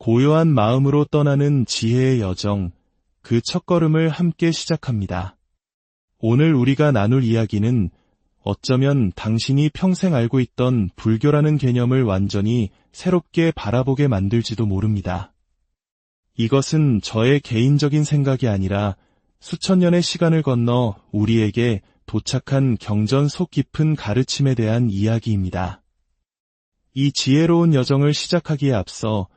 고요한 마음으로 떠나는 지혜의 여정, 그 첫걸음을 함께 시작합니다. 오늘 우리가 나눌 이야기는 어쩌면 당신이 평생 알고 있던 불교라는 개념을 완전히 새롭게 바라보게 만들지도 모릅니다. 이것은 저의 개인적인 생각이 아니라 수천 년의 시간을 건너 우리에게 도착한 경전 속 깊은 가르침에 대한 이야기입니다. 이 지혜로운 여정을 시작하기에 앞서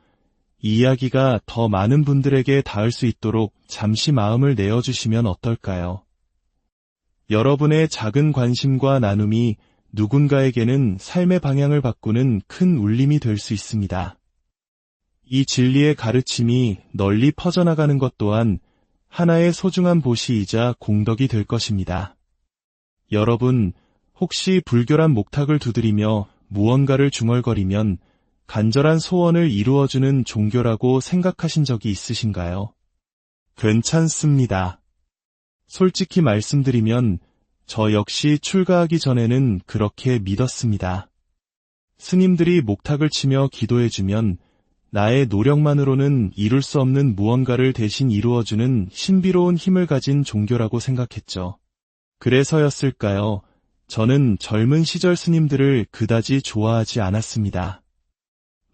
이 이야기가 더 많은 분들에게 닿을 수 있도록 잠시 마음을 내어주시면 어떨까요? 여러분의 작은 관심과 나눔이 누군가에게는 삶의 방향을 바꾸는 큰 울림이 될 수 있습니다. 이 진리의 가르침이 널리 퍼져나가는 것 또한 하나의 소중한 보시이자 공덕이 될 것입니다. 여러분, 혹시 불교란 목탁을 두드리며 무언가를 중얼거리면 간절한 소원을 이루어주는 종교라고 생각하신 적이 있으신가요? 괜찮습니다. 솔직히 말씀드리면 저 역시 출가하기 전에는 그렇게 믿었습니다. 스님들이 목탁을 치며 기도해주면 나의 노력만으로는 이룰 수 없는 무언가를 대신 이루어주는 신비로운 힘을 가진 종교라고 생각했죠. 그래서였을까요? 저는 젊은 시절 스님들을 그다지 좋아하지 않았습니다.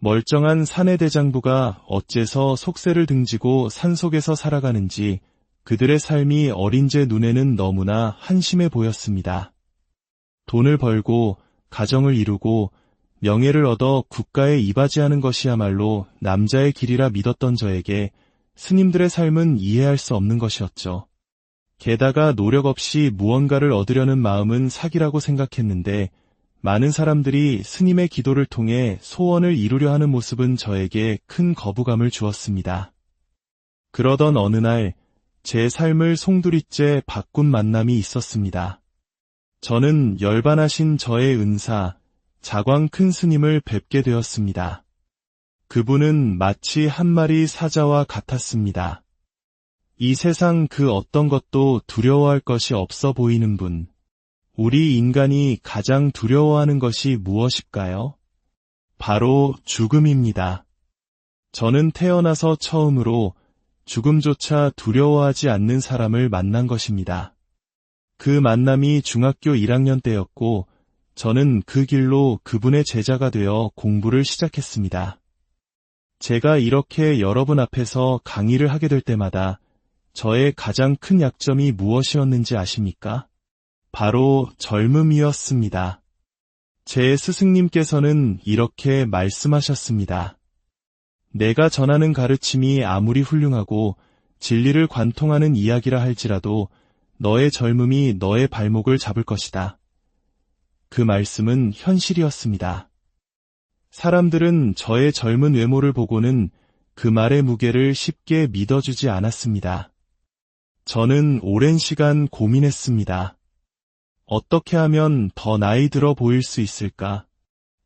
멀쩡한 사내대장부가 어째서 속세를 등지고 산속에서 살아가는지 그들의 삶이 어린 제 눈에는 너무나 한심해 보였습니다. 돈을 벌고 가정을 이루고 명예를 얻어 국가에 이바지하는 것이야말로 남자의 길이라 믿었던 저에게 스님들의 삶은 이해할 수 없는 것이었죠. 게다가 노력 없이 무언가를 얻으려는 마음은 사기라고 생각했는데 많은 사람들이 스님의 기도를 통해 소원을 이루려 하는 모습은 저에게 큰 거부감을 주었습니다. 그러던 어느 날 제 삶을 송두리째 바꾼 만남이 있었습니다. 저는 열반하신 저의 은사, 자광 큰 스님을 뵙게 되었습니다. 그분은 마치 한 마리 사자와 같았습니다. 이 세상 그 어떤 것도 두려워할 것이 없어 보이는 분. 우리 인간이 가장 두려워하는 것이 무엇일까요? 바로 죽음입니다. 저는 태어나서 처음으로 죽음조차 두려워하지 않는 사람을 만난 것입니다. 그 만남이 중학교 1학년 때였고 저는 그 길로 그분의 제자가 되어 공부를 시작했습니다. 제가 이렇게 여러분 앞에서 강의를 하게 될 때마다 저의 가장 큰 약점이 무엇이었는지 아십니까? 바로 젊음이었습니다. 제 스승님께서는 이렇게 말씀하셨습니다. 내가 전하는 가르침이 아무리 훌륭하고 진리를 관통하는 이야기라 할지라도 너의 젊음이 너의 발목을 잡을 것이다. 그 말씀은 현실이었습니다. 사람들은 저의 젊은 외모를 보고는 그 말의 무게를 쉽게 믿어주지 않았습니다. 저는 오랜 시간 고민했습니다. 어떻게 하면 더 나이 들어 보일 수 있을까?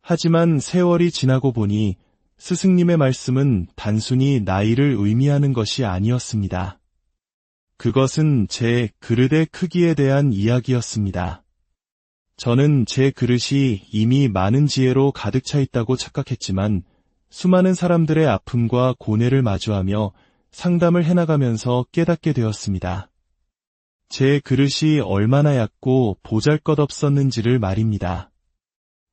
하지만 세월이 지나고 보니 스승님의 말씀은 단순히 나이를 의미하는 것이 아니었습니다. 그것은 제 그릇의 크기에 대한 이야기였습니다. 저는 제 그릇이 이미 많은 지혜로 가득 차 있다고 착각했지만 수많은 사람들의 아픔과 고뇌를 마주하며 상담을 해나가면서 깨닫게 되었습니다. 제 그릇이 얼마나 얕고 보잘것없었는지를 말입니다.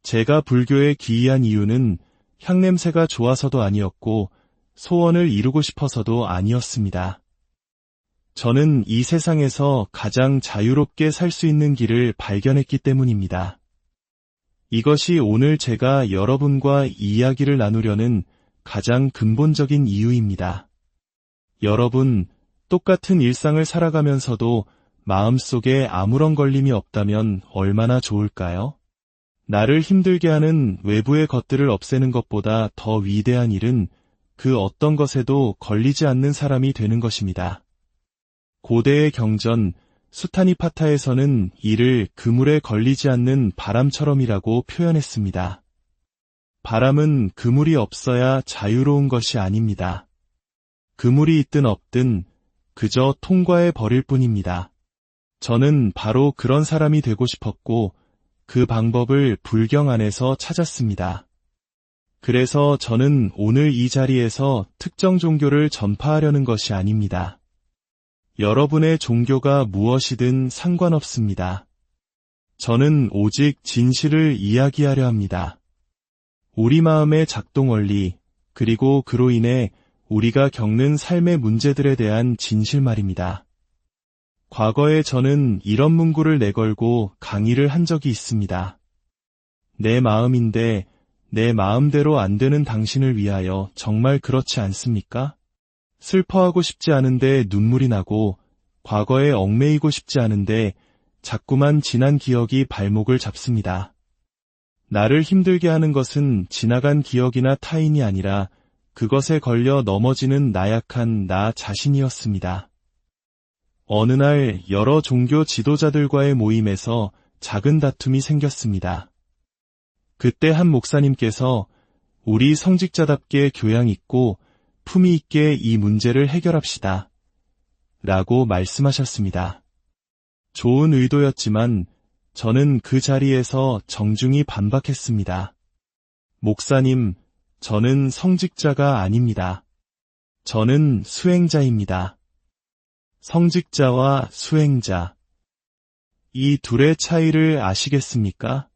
제가 불교에 귀의한 이유는 향냄새가 좋아서도 아니었고 소원을 이루고 싶어서도 아니었습니다. 저는 이 세상에서 가장 자유롭게 살 수 있는 길을 발견했기 때문입니다. 이것이 오늘 제가 여러분과 이야기를 나누려는 가장 근본적인 이유입니다. 여러분, 똑같은 일상을 살아가면서도 마음속에 아무런 걸림이 없다면 얼마나 좋을까요? 나를 힘들게 하는 외부의 것들을 없애는 것보다 더 위대한 일은 그 어떤 것에도 걸리지 않는 사람이 되는 것입니다. 고대의 경전 수타니파타에서는 이를 그물에 걸리지 않는 바람처럼이라고 표현했습니다. 바람은 그물이 없어야 자유로운 것이 아닙니다. 그물이 있든 없든 그저 통과해 버릴 뿐입니다. 저는 바로 그런 사람이 되고 싶었고 그 방법을 불경 안에서 찾았습니다. 그래서 저는 오늘 이 자리에서 특정 종교를 전파하려는 것이 아닙니다. 여러분의 종교가 무엇이든 상관없습니다. 저는 오직 진실을 이야기하려 합니다. 우리 마음의 작동 원리, 그리고 그로 인해 우리가 겪는 삶의 문제들에 대한 진실 말입니다. 과거에 저는 이런 문구를 내걸고 강의를 한 적이 있습니다. 내 마음인데 내 마음대로 안 되는 당신을 위하여 정말 그렇지 않습니까? 슬퍼하고 싶지 않은데 눈물이 나고 과거에 얽매이고 싶지 않은데 자꾸만 지난 기억이 발목을 잡습니다. 나를 힘들게 하는 것은 지나간 기억이나 타인이 아니라 그것에 걸려 넘어지는 나약한 나 자신이었습니다. 어느 날 여러 종교 지도자들과의 모임에서 작은 다툼이 생겼습니다. 그때 한 목사님께서 우리 성직자답게 교양 있고 품위 있게 이 문제를 해결합시다. 라고 말씀하셨습니다. 좋은 의도였지만 저는 그 자리에서 정중히 반박했습니다. 목사님, 저는 성직자가 아닙니다. 저는 수행자입니다. 성직자와 수행자. 이 둘의 차이를 아시겠습니까?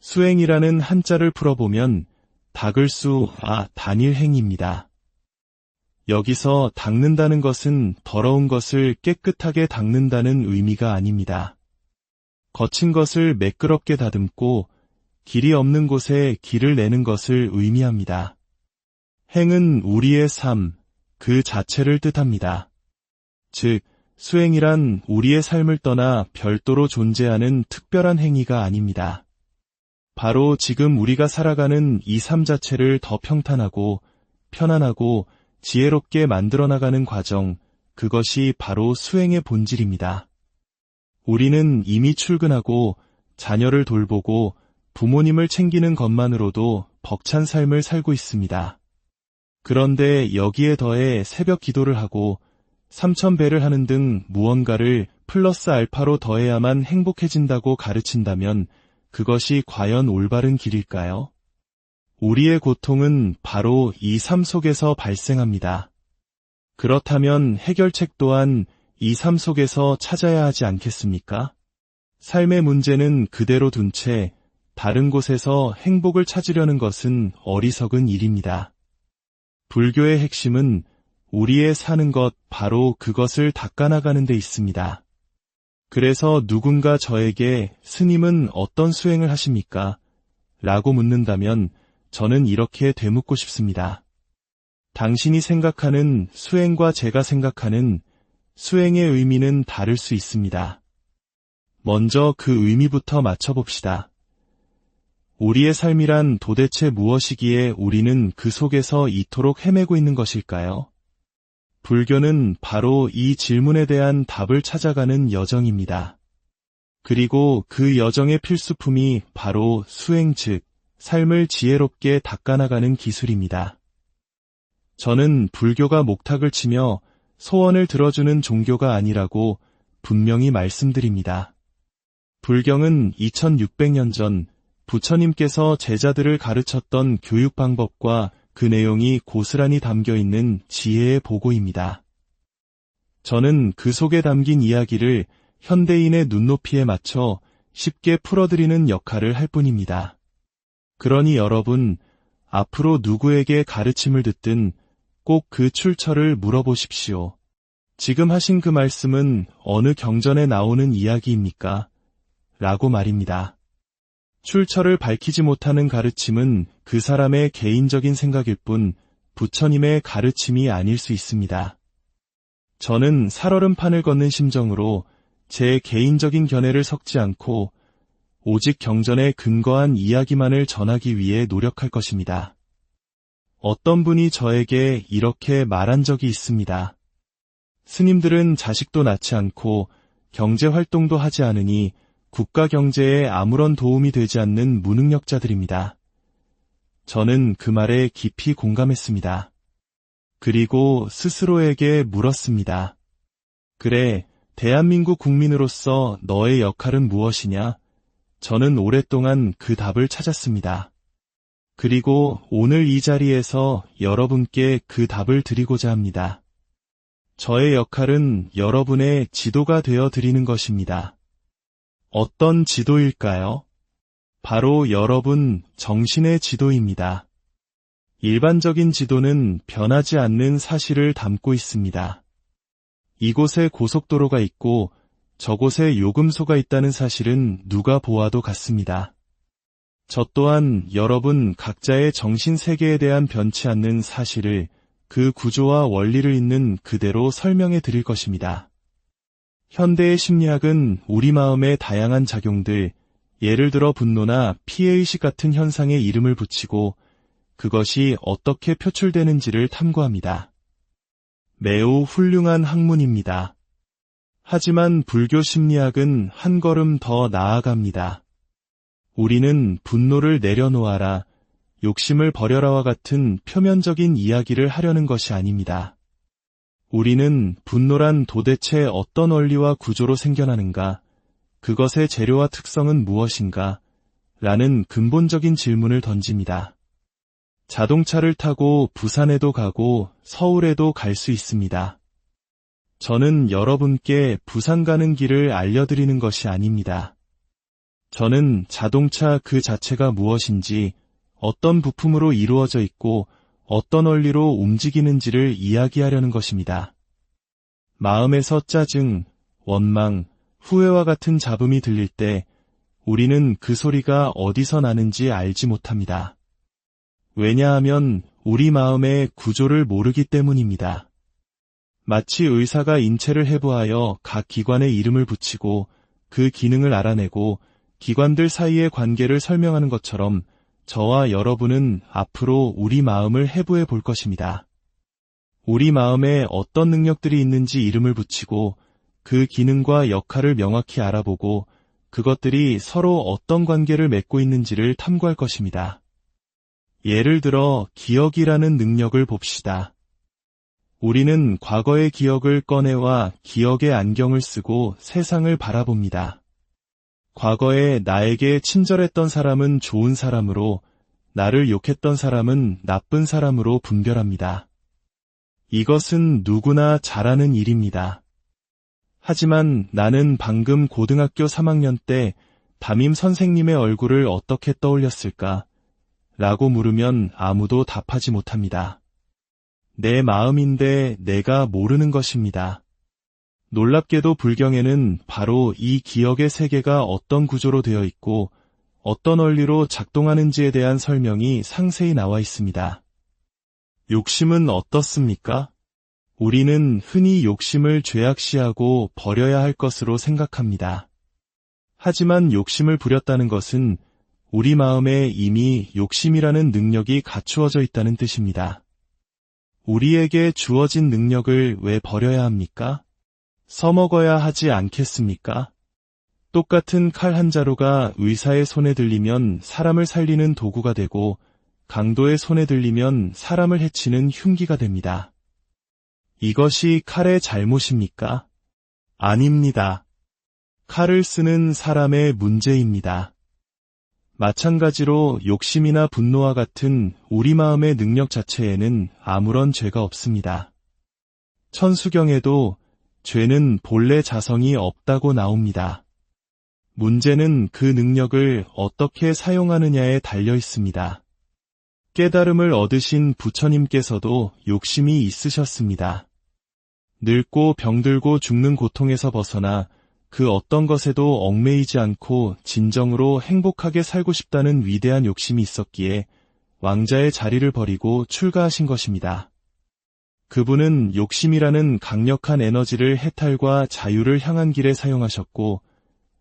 수행이라는 한자를 풀어보면 닦을 수와 단일행입니다. 여기서 닦는다는 것은 더러운 것을 깨끗하게 닦는다는 의미가 아닙니다. 거친 것을 매끄럽게 다듬고 길이 없는 곳에 길을 내는 것을 의미합니다. 행은 우리의 삶, 그 자체를 뜻합니다. 즉, 수행이란 우리의 삶을 떠나 별도로 존재하는 특별한 행위가 아닙니다. 바로 지금 우리가 살아가는 이 삶 자체를 더 평탄하고 편안하고 지혜롭게 만들어 나가는 과정, 그것이 바로 수행의 본질입니다. 우리는 이미 출근하고 자녀를 돌보고 부모님을 챙기는 것만으로도 벅찬 삶을 살고 있습니다. 그런데 여기에 더해 새벽 기도를 하고 3000배를 하는 등 무언가를 플러스 알파로 더해야만 행복해진다고 가르친다면 그것이 과연 올바른 길일까요? 우리의 고통은 바로 이 삶 속에서 발생합니다. 그렇다면 해결책 또한 이 삶 속에서 찾아야 하지 않겠습니까? 삶의 문제는 그대로 둔 채 다른 곳에서 행복을 찾으려는 것은 어리석은 일입니다. 불교의 핵심은 우리의 사는 것, 바로 그것을 닦아나가는 데 있습니다. 그래서 누군가 저에게 스님은 어떤 수행을 하십니까? 라고 묻는다면 저는 이렇게 되묻고 싶습니다. 당신이 생각하는 수행과 제가 생각하는 수행의 의미는 다를 수 있습니다. 먼저 그 의미부터 맞춰봅시다. 우리의 삶이란 도대체 무엇이기에 우리는 그 속에서 이토록 헤매고 있는 것일까요? 불교는 바로 이 질문에 대한 답을 찾아가는 여정입니다. 그리고 그 여정의 필수품이 바로 수행, 즉 삶을 지혜롭게 닦아나가는 기술입니다. 저는 불교가 목탁을 치며 소원을 들어주는 종교가 아니라고 분명히 말씀드립니다. 불경은 2600년 전 부처님께서 제자들을 가르쳤던 교육 방법과 그 내용이 고스란히 담겨 있는 지혜의 보고입니다. 저는 그 속에 담긴 이야기를 현대인의 눈높이에 맞춰 쉽게 풀어드리는 역할을 할 뿐입니다. 그러니 여러분, 앞으로 누구에게 가르침을 듣든 꼭 그 출처를 물어보십시오. 지금 하신 그 말씀은 어느 경전에 나오는 이야기입니까? 라고 말입니다. 출처를 밝히지 못하는 가르침은 그 사람의 개인적인 생각일 뿐 부처님의 가르침이 아닐 수 있습니다. 저는 살얼음판을 걷는 심정으로 제 개인적인 견해를 섞지 않고 오직 경전에 근거한 이야기만을 전하기 위해 노력할 것입니다. 어떤 분이 저에게 이렇게 말한 적이 있습니다. 스님들은 자식도 낳지 않고 경제활동도 하지 않으니 국가 경제에 아무런 도움이 되지 않는 무능력자들입니다. 저는 그 말에 깊이 공감했습니다. 그리고 스스로에게 물었습니다. 그래, 대한민국 국민으로서 너의 역할은 무엇이냐? 저는 오랫동안 그 답을 찾았습니다. 그리고 오늘 이 자리에서 여러분께 그 답을 드리고자 합니다. 저의 역할은 여러분의 지도가 되어 드리는 것입니다. 어떤 지도일까요? 바로 여러분 정신의 지도입니다. 일반적인 지도는 변하지 않는 사실을 담고 있습니다. 이곳에 고속도로가 있고 저곳에 요금소가 있다는 사실은 누가 보아도 같습니다. 저 또한 여러분 각자의 정신세계에 대한 변치 않는 사실을 그 구조와 원리를 있는 그대로 설명해 드릴 것입니다. 현대의 심리학은 우리 마음의 다양한 작용들, 예를 들어 분노나 피해의식 같은 현상에 이름을 붙이고 그것이 어떻게 표출되는지를 탐구합니다. 매우 훌륭한 학문입니다. 하지만 불교 심리학은 한 걸음 더 나아갑니다. 우리는 분노를 내려놓아라, 욕심을 버려라와 같은 표면적인 이야기를 하려는 것이 아닙니다. 우리는 분노란 도대체 어떤 원리와 구조로 생겨나는가, 그것의 재료와 특성은 무엇인가, 라는 근본적인 질문을 던집니다. 자동차를 타고 부산에도 가고 서울에도 갈 수 있습니다. 저는 여러분께 부산 가는 길을 알려드리는 것이 아닙니다. 저는 자동차 그 자체가 무엇인지, 어떤 부품으로 이루어져 있고 어떤 원리로 움직이는지를 이야기하려는 것입니다. 마음에서 짜증, 원망, 후회와 같은 잡음이 들릴 때 우리는 그 소리가 어디서 나는지 알지 못합니다. 왜냐하면 우리 마음의 구조를 모르기 때문입니다. 마치 의사가 인체를 해부하여 각 기관에 이름을 붙이고 그 기능을 알아내고 기관들 사이의 관계를 설명하는 것처럼 저와 여러분은 앞으로 우리 마음을 해부해 볼 것입니다. 우리 마음에 어떤 능력들이 있는지 이름을 붙이고 그 기능과 역할을 명확히 알아보고 그것들이 서로 어떤 관계를 맺고 있는지를 탐구할 것입니다. 예를 들어 기억이라는 능력을 봅시다. 우리는 과거의 기억을 꺼내와 기억의 안경을 쓰고 세상을 바라봅니다. 과거에 나에게 친절했던 사람은 좋은 사람으로, 나를 욕했던 사람은 나쁜 사람으로 분별합니다. 이것은 누구나 잘하는 일입니다. 하지만 나는 방금 고등학교 3학년 때 담임 선생님의 얼굴을 어떻게 떠올렸을까? 라고 물으면 아무도 답하지 못합니다. 내 마음인데 내가 모르는 것입니다. 놀랍게도 불경에는 바로 이 기억의 세계가 어떤 구조로 되어 있고 어떤 원리로 작동하는지에 대한 설명이 상세히 나와 있습니다. 욕심은 어떻습니까? 우리는 흔히 욕심을 죄악시하고 버려야 할 것으로 생각합니다. 하지만 욕심을 부렸다는 것은 우리 마음에 이미 욕심이라는 능력이 갖추어져 있다는 뜻입니다. 우리에게 주어진 능력을 왜 버려야 합니까? 써먹어야 하지 않겠습니까? 똑같은 칼 한 자루가 의사의 손에 들리면 사람을 살리는 도구가 되고 강도의 손에 들리면 사람을 해치는 흉기가 됩니다. 이것이 칼의 잘못입니까? 아닙니다. 칼을 쓰는 사람의 문제입니다. 마찬가지로 욕심이나 분노와 같은 우리 마음의 능력 자체에는 아무런 죄가 없습니다. 천수경에도 죄는 본래 자성이 없다고 나옵니다. 문제는 그 능력을 어떻게 사용하느냐에 달려 있습니다. 깨달음을 얻으신 부처님께서도 욕심이 있으셨습니다. 늙고 병들고 죽는 고통에서 벗어나 그 어떤 것에도 얽매이지 않고 진정으로 행복하게 살고 싶다는 위대한 욕심이 있었기에 왕자의 자리를 버리고 출가하신 것입니다. 그분은 욕심이라는 강력한 에너지를 해탈과 자유를 향한 길에 사용하셨고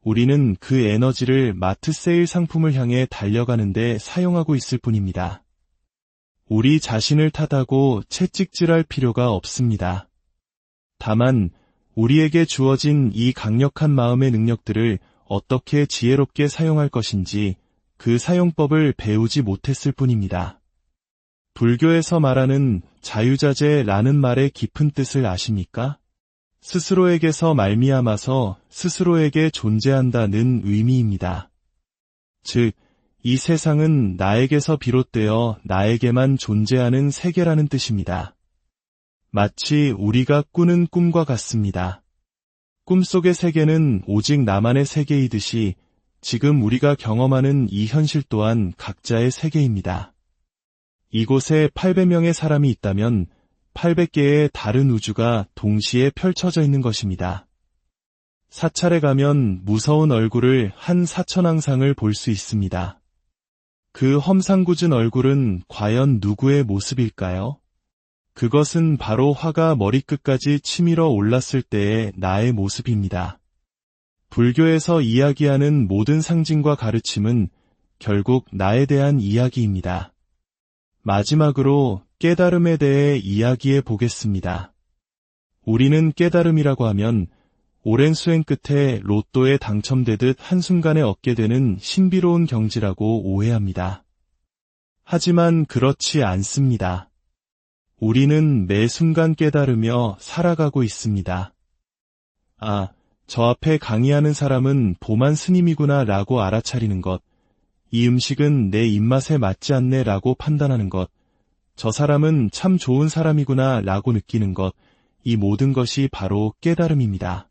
우리는 그 에너지를 마트 세일 상품을 향해 달려가는 데 사용하고 있을 뿐입니다. 우리 자신을 탓하고 채찍질할 필요가 없습니다. 다만 우리에게 주어진 이 강력한 마음의 능력들을 어떻게 지혜롭게 사용할 것인지 그 사용법을 배우지 못했을 뿐입니다. 불교에서 말하는 자유자재라는 말의 깊은 뜻을 아십니까? 스스로에게서 말미암아서 스스로에게 존재한다는 의미입니다. 즉, 이 세상은 나에게서 비롯되어 나에게만 존재하는 세계라는 뜻입니다. 마치 우리가 꾸는 꿈과 같습니다. 꿈속의 세계는 오직 나만의 세계이듯이 지금 우리가 경험하는 이 현실 또한 각자의 세계입니다. 이곳에 800명의 사람이 있다면 800개의 다른 우주가 동시에 펼쳐져 있는 것입니다. 사찰에 가면 무서운 얼굴을 한 사천왕상을 볼 수 있습니다. 그 험상궂은 얼굴은 과연 누구의 모습일까요? 그것은 바로 화가 머리끝까지 치밀어 올랐을 때의 나의 모습입니다. 불교에서 이야기하는 모든 상징과 가르침은 결국 나에 대한 이야기입니다. 마지막으로 깨달음에 대해 이야기해 보겠습니다. 우리는 깨달음이라고 하면 오랜 수행 끝에 로또에 당첨되듯 한순간에 얻게 되는 신비로운 경지라고 오해합니다. 하지만 그렇지 않습니다. 우리는 매 순간 깨달으며 살아가고 있습니다. 아, 저 앞에 강의하는 사람은 보만 스님이구나 라고 알아차리는 것, 이 음식은 내 입맛에 맞지 않네 라고 판단하는 것, 저 사람은 참 좋은 사람이구나 라고 느끼는 것, 이 모든 것이 바로 깨달음입니다.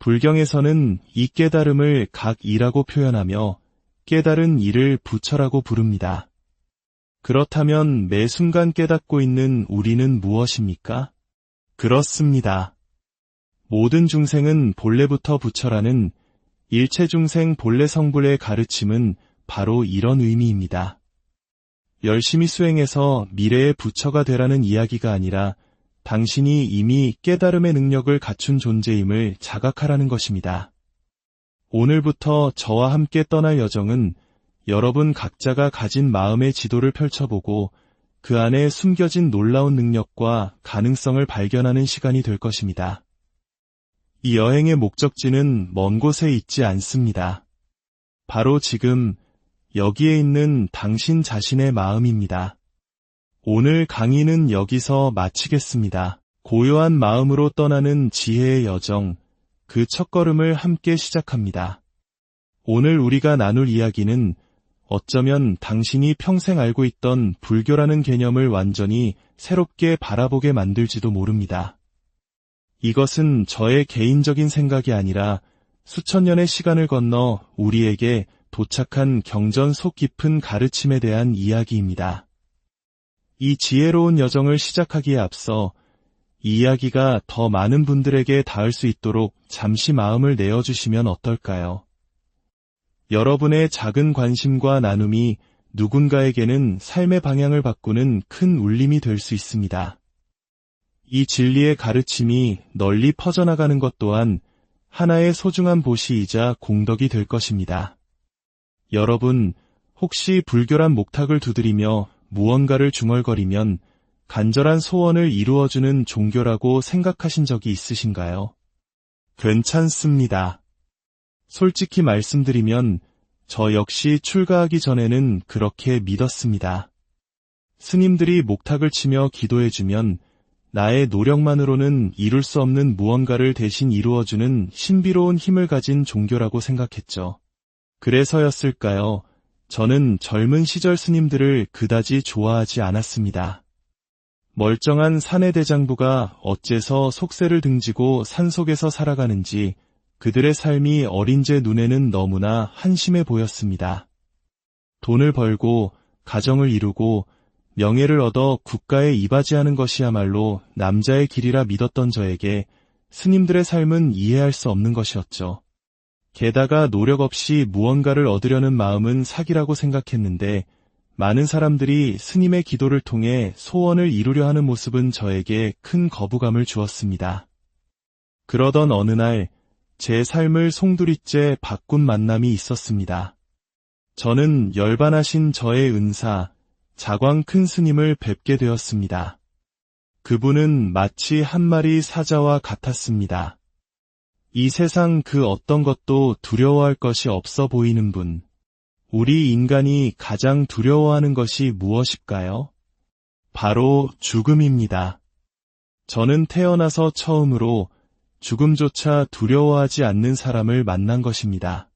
불경에서는 이 깨달음을 각이라고 표현하며 깨달은 이를 부처라고 부릅니다. 그렇다면 매 순간 깨닫고 있는 우리는 무엇입니까? 그렇습니다. 모든 중생은 본래부터 부처라는 일체중생 본래 성불의 가르침은 바로 이런 의미입니다. 열심히 수행해서 미래의 부처가 되라는 이야기가 아니라 당신이 이미 깨달음의 능력을 갖춘 존재임을 자각하라는 것입니다. 오늘부터 저와 함께 떠날 여정은 여러분 각자가 가진 마음의 지도를 펼쳐보고 그 안에 숨겨진 놀라운 능력과 가능성을 발견하는 시간이 될 것입니다. 이 여행의 목적지는 먼 곳에 있지 않습니다. 바로 지금 여기에 있는 당신 자신의 마음입니다. 오늘 강의는 여기서 마치겠습니다. 고요한 마음으로 떠나는 지혜의 여정, 그 첫걸음을 함께 시작합니다. 오늘 우리가 나눌 이야기는 어쩌면 당신이 평생 알고 있던 불교라는 개념을 완전히 새롭게 바라보게 만들지도 모릅니다. 이것은 저의 개인적인 생각이 아니라 수천 년의 시간을 건너 우리에게 도착한 경전 속 깊은 가르침에 대한 이야기입니다. 이 지혜로운 여정을 시작하기에 앞서 이 이야기가 더 많은 분들에게 닿을 수 있도록 잠시 마음을 내어주시면 어떨까요? 여러분의 작은 관심과 나눔이 누군가에게는 삶의 방향을 바꾸는 큰 울림이 될 수 있습니다. 이 진리의 가르침이 널리 퍼져나가는 것 또한 하나의 소중한 보시이자 공덕이 될 것입니다. 여러분, 혹시 불교란 목탁을 두드리며 무언가를 중얼거리면 간절한 소원을 이루어주는 종교라고 생각하신 적이 있으신가요? 괜찮습니다. 솔직히 말씀드리면 저 역시 출가하기 전에는 그렇게 믿었습니다. 스님들이 목탁을 치며 기도해주면 나의 노력만으로는 이룰 수 없는 무언가를 대신 이루어주는 신비로운 힘을 가진 종교라고 생각했죠. 그래서였을까요? 저는 젊은 시절 스님들을 그다지 좋아하지 않았습니다. 멀쩡한 사내대장부가 어째서 속세를 등지고 산속에서 살아가는지 그들의 삶이 어린 제 눈에는 너무나 한심해 보였습니다. 돈을 벌고 가정을 이루고 명예를 얻어 국가에 이바지하는 것이야말로 남자의 길이라 믿었던 저에게 스님들의 삶은 이해할 수 없는 것이었죠. 게다가 노력 없이 무언가를 얻으려는 마음은 사기라고 생각했는데 많은 사람들이 스님의 기도를 통해 소원을 이루려 하는 모습은 저에게 큰 거부감을 주었습니다. 그러던 어느 날 제 삶을 송두리째 바꾼 만남이 있었습니다. 저는 열반하신 저의 은사, 자광 큰 스님을 뵙게 되었습니다. 그분은 마치 한 마리 사자와 같았습니다. 이 세상 그 어떤 것도 두려워할 것이 없어 보이는 분. 우리 인간이 가장 두려워하는 것이 무엇일까요? 바로 죽음입니다. 저는 태어나서 처음으로 죽음조차 두려워하지 않는 사람을 만난 것입니다.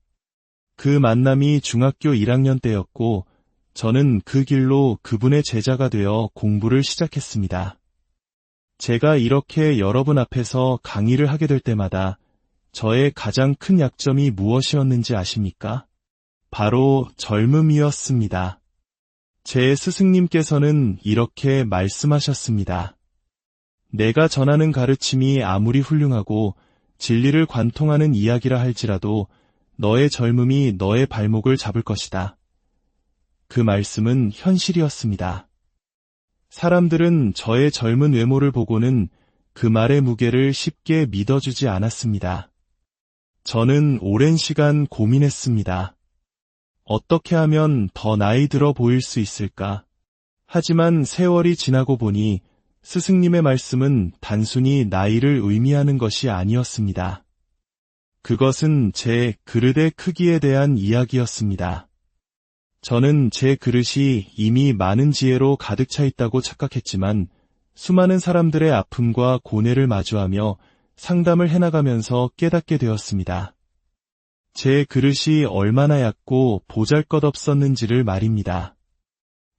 그 만남이 중학교 1학년 때였고, 저는 그 길로 그분의 제자가 되어 공부를 시작했습니다. 제가 이렇게 여러분 앞에서 강의를 하게 될 때마다 저의 가장 큰 약점이 무엇이었는지 아십니까? 바로 젊음이었습니다. 제 스승님께서는 이렇게 말씀하셨습니다. 내가 전하는 가르침이 아무리 훌륭하고 진리를 관통하는 이야기라 할지라도 너의 젊음이 너의 발목을 잡을 것이다. 그 말씀은 현실이었습니다. 사람들은 저의 젊은 외모를 보고는 그 말의 무게를 쉽게 믿어주지 않았습니다. 저는 오랜 시간 고민했습니다. 어떻게 하면 더 나이 들어 보일 수 있을까? 하지만 세월이 지나고 보니 스승님의 말씀은 단순히 나이를 의미하는 것이 아니었습니다. 그것은 제 그릇의 크기에 대한 이야기였습니다. 저는 제 그릇이 이미 많은 지혜로 가득 차 있다고 착각했지만 수많은 사람들의 아픔과 고뇌를 마주하며 상담을 해나가면서 깨닫게 되었습니다. 제 그릇이 얼마나 얕고 보잘것없었는지를 말입니다.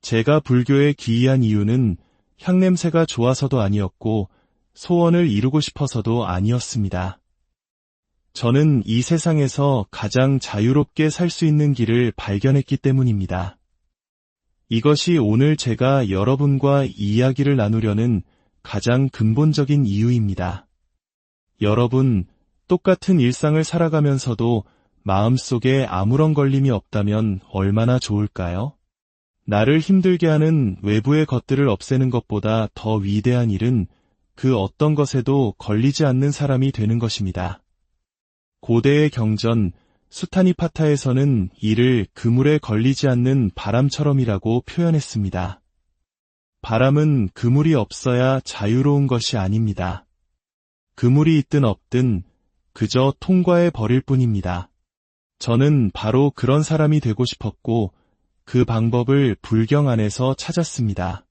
제가 불교에 귀의한 이유는 향냄새가 좋아서도 아니었고 소원을 이루고 싶어서도 아니었습니다. 저는 이 세상에서 가장 자유롭게 살 수 있는 길을 발견했기 때문입니다. 이것이 오늘 제가 여러분과 이야기를 나누려는 가장 근본적인 이유입니다. 여러분, 똑같은 일상을 살아가면서도 마음속에 아무런 걸림이 없다면 얼마나 좋을까요? 나를 힘들게 하는 외부의 것들을 없애는 것보다 더 위대한 일은 그 어떤 것에도 걸리지 않는 사람이 되는 것입니다. 고대의 경전 수타니파타에서는 이를 그물에 걸리지 않는 바람처럼이라고 표현했습니다. 바람은 그물이 없어야 자유로운 것이 아닙니다. 그물이 있든 없든 그저 통과해 버릴 뿐입니다. 저는 바로 그런 사람이 되고 싶었고 그 방법을 불경 안에서 찾았습니다.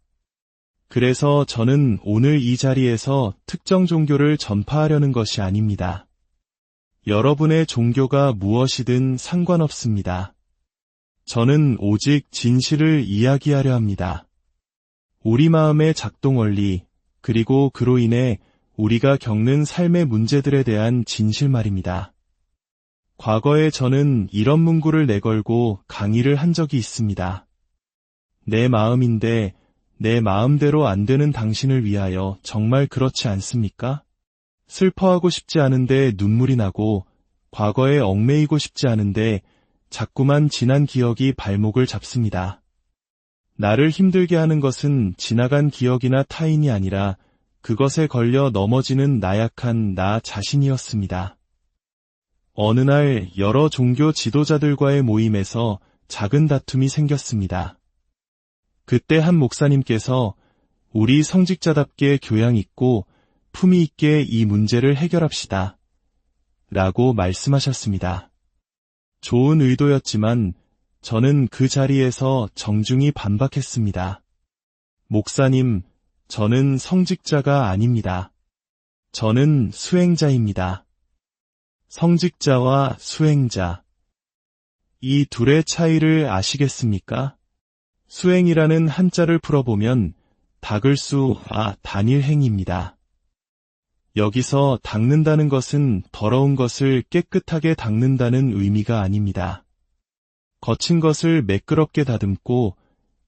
그래서 저는 오늘 이 자리에서 특정 종교를 전파하려는 것이 아닙니다. 여러분의 종교가 무엇이든 상관없습니다. 저는 오직 진실을 이야기하려 합니다. 우리 마음의 작동 원리, 그리고 그로 인해 우리가 겪는 삶의 문제들에 대한 진실 말입니다. 과거에 저는 이런 문구를 내걸고 강의를 한 적이 있습니다. 내 마음인데 내 마음대로 안 되는 당신을 위하여 정말 그렇지 않습니까? 슬퍼하고 싶지 않은데 눈물이 나고 과거에 얽매이고 싶지 않은데 자꾸만 지난 기억이 발목을 잡습니다. 나를 힘들게 하는 것은 지나간 기억이나 타인이 아니라 그것에 걸려 넘어지는 나약한 나 자신이었습니다. 어느 날 여러 종교 지도자들과의 모임에서 작은 다툼이 생겼습니다. 그때 한 목사님께서 우리 성직자답게 교양 있고 품위 있게 이 문제를 해결합시다. 라고 말씀하셨습니다. 좋은 의도였지만 저는 그 자리에서 정중히 반박했습니다. 목사님, 저는 성직자가 아닙니다. 저는 수행자입니다. 성직자와 수행자. 이 둘의 차이를 아시겠습니까? 수행이라는 한자를 풀어보면 닦을 수, 단일행입니다. 여기서 닦는다는 것은 더러운 것을 깨끗하게 닦는다는 의미가 아닙니다. 거친 것을 매끄럽게 다듬고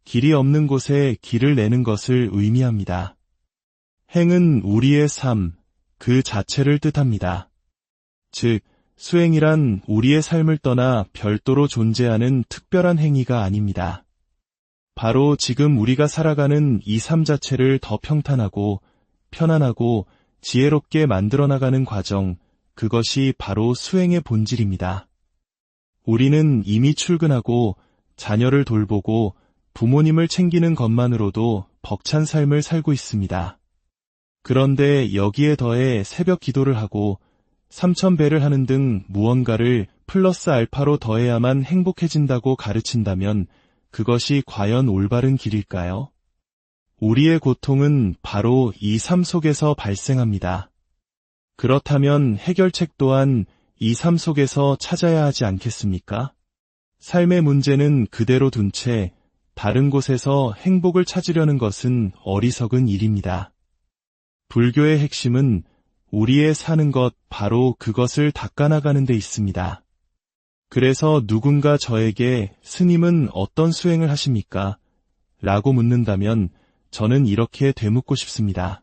길이 없는 곳에 길을 내는 것을 의미합니다. 행은 우리의 삶, 그 자체를 뜻합니다. 즉, 수행이란 우리의 삶을 떠나 별도로 존재하는 특별한 행위가 아닙니다. 바로 지금 우리가 살아가는 이 삶 자체를 더 평탄하고 편안하고 지혜롭게 만들어 나가는 과정, 그것이 바로 수행의 본질입니다. 우리는 이미 출근하고 자녀를 돌보고 부모님을 챙기는 것만으로도 벅찬 삶을 살고 있습니다. 그런데 여기에 더해 새벽 기도를 하고 3000배를 하는 등 무언가를 플러스 알파로 더해야만 행복해진다고 가르친다면 그것이 과연 올바른 길일까요? 우리의 고통은 바로 이 삶 속에서 발생합니다. 그렇다면 해결책 또한 이 삶 속에서 찾아야 하지 않겠습니까? 삶의 문제는 그대로 둔 채 다른 곳에서 행복을 찾으려는 것은 어리석은 일입니다. 불교의 핵심은 우리의 사는 것, 바로 그것을 닦아나가는 데 있습니다. 그래서 누군가 저에게 스님은 어떤 수행을 하십니까? 라고 묻는다면 저는 이렇게 되묻고 싶습니다.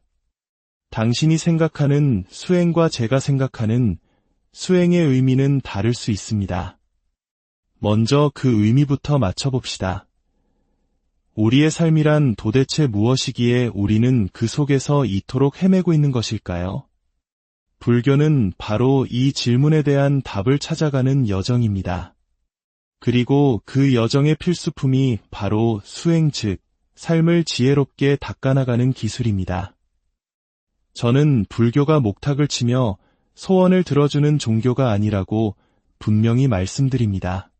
당신이 생각하는 수행과 제가 생각하는 수행의 의미는 다를 수 있습니다. 먼저 그 의미부터 맞춰봅시다. 우리의 삶이란 도대체 무엇이기에 우리는 그 속에서 이토록 헤매고 있는 것일까요? 불교는 바로 이 질문에 대한 답을 찾아가는 여정입니다. 그리고 그 여정의 필수품이 바로 수행, 즉 삶을 지혜롭게 닦아나가는 기술입니다. 저는 불교가 목탁을 치며 소원을 들어주는 종교가 아니라고 분명히 말씀드립니다.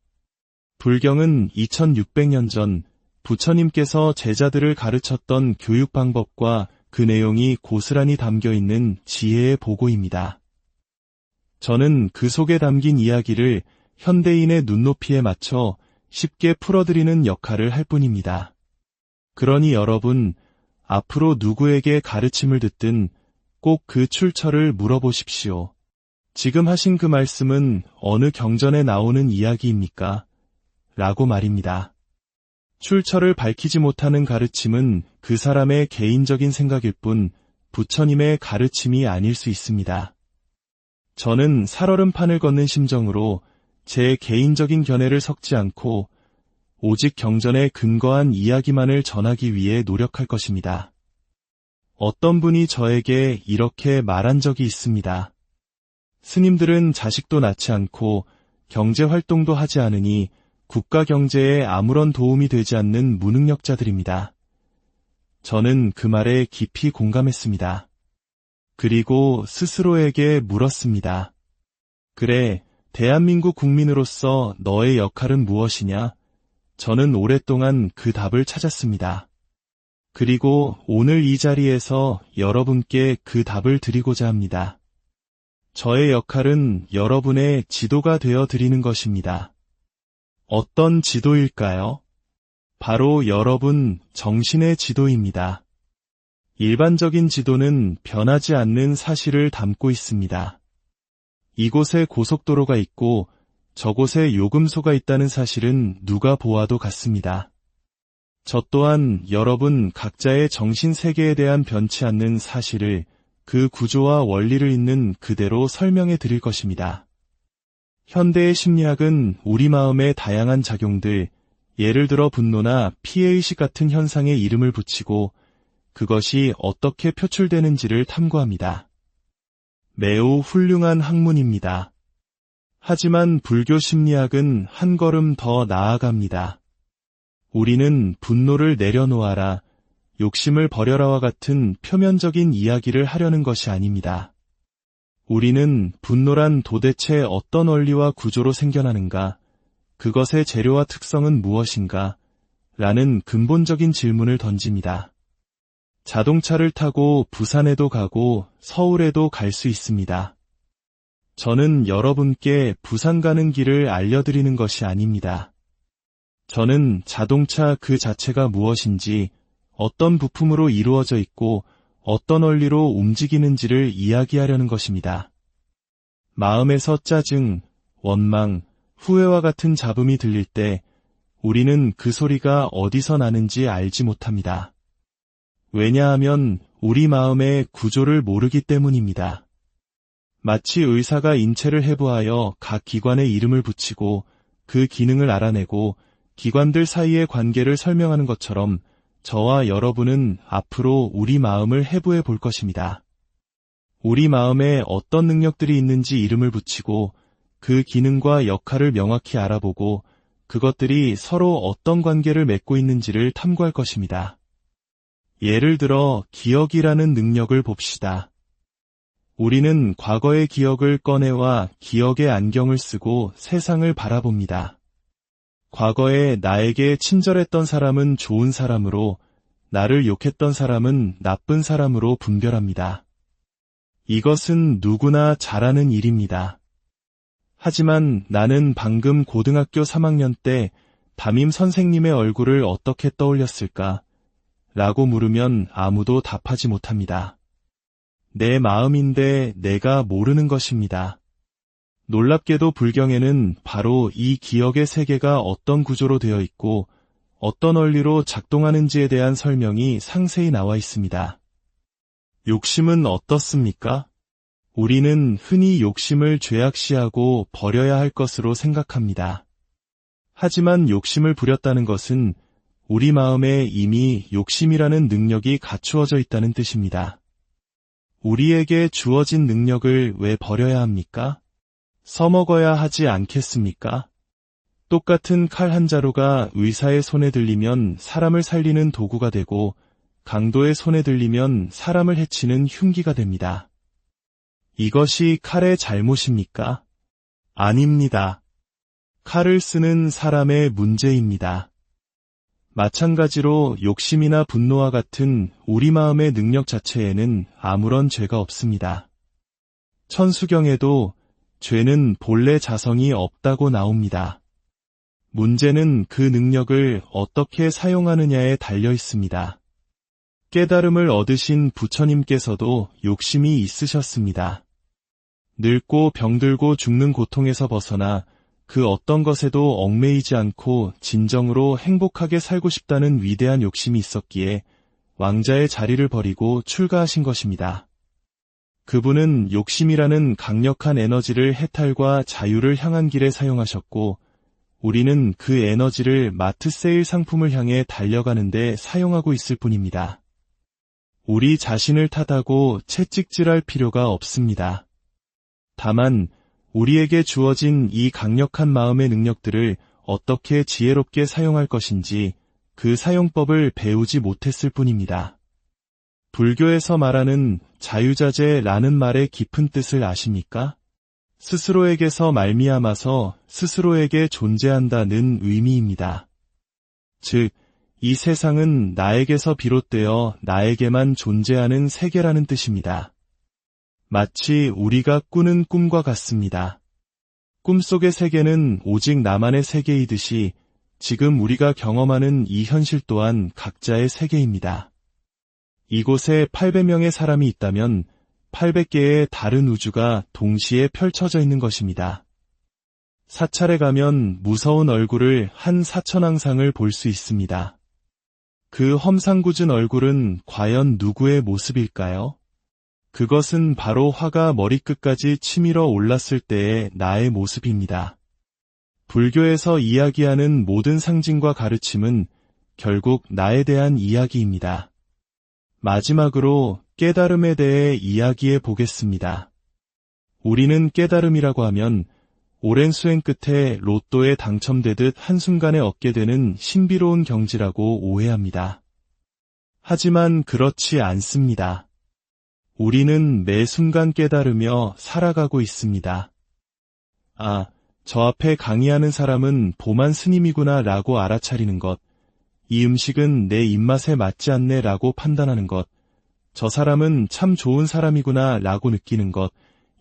불경은 2600년 전 부처님께서 제자들을 가르쳤던 교육 방법과 그 내용이 고스란히 담겨 있는 지혜의 보고입니다. 저는 그 속에 담긴 이야기를 현대인의 눈높이에 맞춰 쉽게 풀어드리는 역할을 할 뿐입니다. 그러니 여러분, 앞으로 누구에게 가르침을 듣든 꼭 그 출처를 물어보십시오. 지금 하신 그 말씀은 어느 경전에 나오는 이야기입니까? 라고 말입니다. 출처를 밝히지 못하는 가르침은 그 사람의 개인적인 생각일 뿐 부처님의 가르침이 아닐 수 있습니다. 저는 살얼음판을 걷는 심정으로 제 개인적인 견해를 섞지 않고 오직 경전에 근거한 이야기만을 전하기 위해 노력할 것입니다. 어떤 분이 저에게 이렇게 말한 적이 있습니다. 스님들은 자식도 낳지 않고 경제활동도 하지 않으니 국가 경제에 아무런 도움이 되지 않는 무능력자들입니다. 저는 그 말에 깊이 공감했습니다. 그리고 스스로에게 물었습니다. 그래, 대한민국 국민으로서 너의 역할은 무엇이냐? 저는 오랫동안 그 답을 찾았습니다. 그리고 오늘 이 자리에서 여러분께 그 답을 드리고자 합니다. 저의 역할은 여러분의 지도가 되어 드리는 것입니다. 어떤 지도일까요? 바로 여러분 정신의 지도입니다. 일반적인 지도는 변하지 않는 사실을 담고 있습니다. 이곳에 고속도로가 있고 저곳에 요금소가 있다는 사실은 누가 보아도 같습니다. 저 또한 여러분 각자의 정신세계에 대한 변치 않는 사실을 그 구조와 원리를 있는 그대로 설명해 드릴 것입니다. 현대의 심리학은 우리 마음의 다양한 작용들, 예를 들어 분노나 피해의식 같은 현상에 이름을 붙이고 그것이 어떻게 표출되는지를 탐구합니다. 매우 훌륭한 학문입니다. 하지만 불교 심리학은 한 걸음 더 나아갑니다. 우리는 분노를 내려놓아라, 욕심을 버려라와 같은 표면적인 이야기를 하려는 것이 아닙니다. 우리는 분노란 도대체 어떤 원리와 구조로 생겨나는가, 그것의 재료와 특성은 무엇인가, 라는 근본적인 질문을 던집니다. 자동차를 타고 부산에도 가고 서울에도 갈 수 있습니다. 저는 여러분께 부산 가는 길을 알려드리는 것이 아닙니다. 저는 자동차 그 자체가 무엇인지, 어떤 부품으로 이루어져 있고 어떤 원리로 움직이는지를 이야기하려는 것입니다. 마음에서 짜증, 원망, 후회와 같은 잡음이 들릴 때 우리는 그 소리가 어디서 나는지 알지 못합니다. 왜냐하면 우리 마음의 구조를 모르기 때문입니다. 마치 의사가 인체를 해부하여 각 기관에 이름을 붙이고 그 기능을 알아내고 기관들 사이의 관계를 설명하는 것처럼 저와 여러분은 앞으로 우리 마음을 해부해 볼 것입니다. 우리 마음에 어떤 능력들이 있는지 이름을 붙이고 그 기능과 역할을 명확히 알아보고 그것들이 서로 어떤 관계를 맺고 있는지를 탐구할 것입니다. 예를 들어 기억이라는 능력을 봅시다. 우리는 과거의 기억을 꺼내와 기억의 안경을 쓰고 세상을 바라봅니다. 과거에 나에게 친절했던 사람은 좋은 사람으로, 나를 욕했던 사람은 나쁜 사람으로 분별합니다. 이것은 누구나 잘하는 일입니다. 하지만 나는 방금 고등학교 3학년 때 담임 선생님의 얼굴을 어떻게 떠올렸을까? 라고 물으면 아무도 답하지 못합니다. 내 마음인데 내가 모르는 것입니다. 놀랍게도 불경에는 바로 이 기억의 세계가 어떤 구조로 되어 있고 어떤 원리로 작동하는지에 대한 설명이 상세히 나와 있습니다. 욕심은 어떻습니까? 우리는 흔히 욕심을 죄악시하고 버려야 할 것으로 생각합니다. 하지만 욕심을 부렸다는 것은 우리 마음에 이미 욕심이라는 능력이 갖추어져 있다는 뜻입니다. 우리에게 주어진 능력을 왜 버려야 합니까? 써먹어야 하지 않겠습니까? 똑같은 칼 한 자루가 의사의 손에 들리면 사람을 살리는 도구가 되고 강도의 손에 들리면 사람을 해치는 흉기가 됩니다. 이것이 칼의 잘못입니까? 아닙니다. 칼을 쓰는 사람의 문제입니다. 마찬가지로 욕심이나 분노와 같은 우리 마음의 능력 자체에는 아무런 죄가 없습니다. 천수경에도 죄는 본래 자성이 없다고 나옵니다. 문제는 그 능력을 어떻게 사용하느냐에 달려 있습니다. 깨달음을 얻으신 부처님께서도 욕심이 있으셨습니다. 늙고 병들고 죽는 고통에서 벗어나 그 어떤 것에도 얽매이지 않고 진정으로 행복하게 살고 싶다는 위대한 욕심이 있었기에 왕자의 자리를 버리고 출가하신 것입니다. 그분은 욕심이라는 강력한 에너지를 해탈과 자유를 향한 길에 사용하셨고 우리는 그 에너지를 마트 세일 상품을 향해 달려가는데 사용하고 있을 뿐입니다. 우리 자신을 탓하고 채찍질할 필요가 없습니다. 다만 우리에게 주어진 이 강력한 마음의 능력들을 어떻게 지혜롭게 사용할 것인지 그 사용법을 배우지 못했을 뿐입니다. 불교에서 말하는 자유자재라는 말의 깊은 뜻을 아십니까? 스스로에게서 말미암아서 스스로에게 존재한다는 의미입니다. 즉, 이 세상은 나에게서 비롯되어 나에게만 존재하는 세계라는 뜻입니다. 마치 우리가 꾸는 꿈과 같습니다. 꿈속의 세계는 오직 나만의 세계이듯이 지금 우리가 경험하는 이 현실 또한 각자의 세계입니다. 이곳에 800명의 사람이 있다면 800개의 다른 우주가 동시에 펼쳐져 있는 것입니다. 사찰에 가면 무서운 얼굴을 한 사천왕상을 볼 수 있습니다. 그 험상궂은 얼굴은 과연 누구의 모습일까요? 그것은 바로 화가 머리끝까지 치밀어 올랐을 때의 나의 모습입니다. 불교에서 이야기하는 모든 상징과 가르침은 결국 나에 대한 이야기입니다. 마지막으로 깨달음에 대해 이야기해 보겠습니다. 우리는 깨달음이라고 하면 오랜 수행 끝에 로또에 당첨되듯 한순간에 얻게 되는 신비로운 경지라고 오해합니다. 하지만 그렇지 않습니다. 우리는 매 순간 깨달으며 살아가고 있습니다. 아, 저 앞에 강의하는 사람은 보만 스님이구나 라고 알아차리는 것, 이 음식은 내 입맛에 맞지 않네 라고 판단하는 것, 저 사람은 참 좋은 사람이구나 라고 느끼는 것,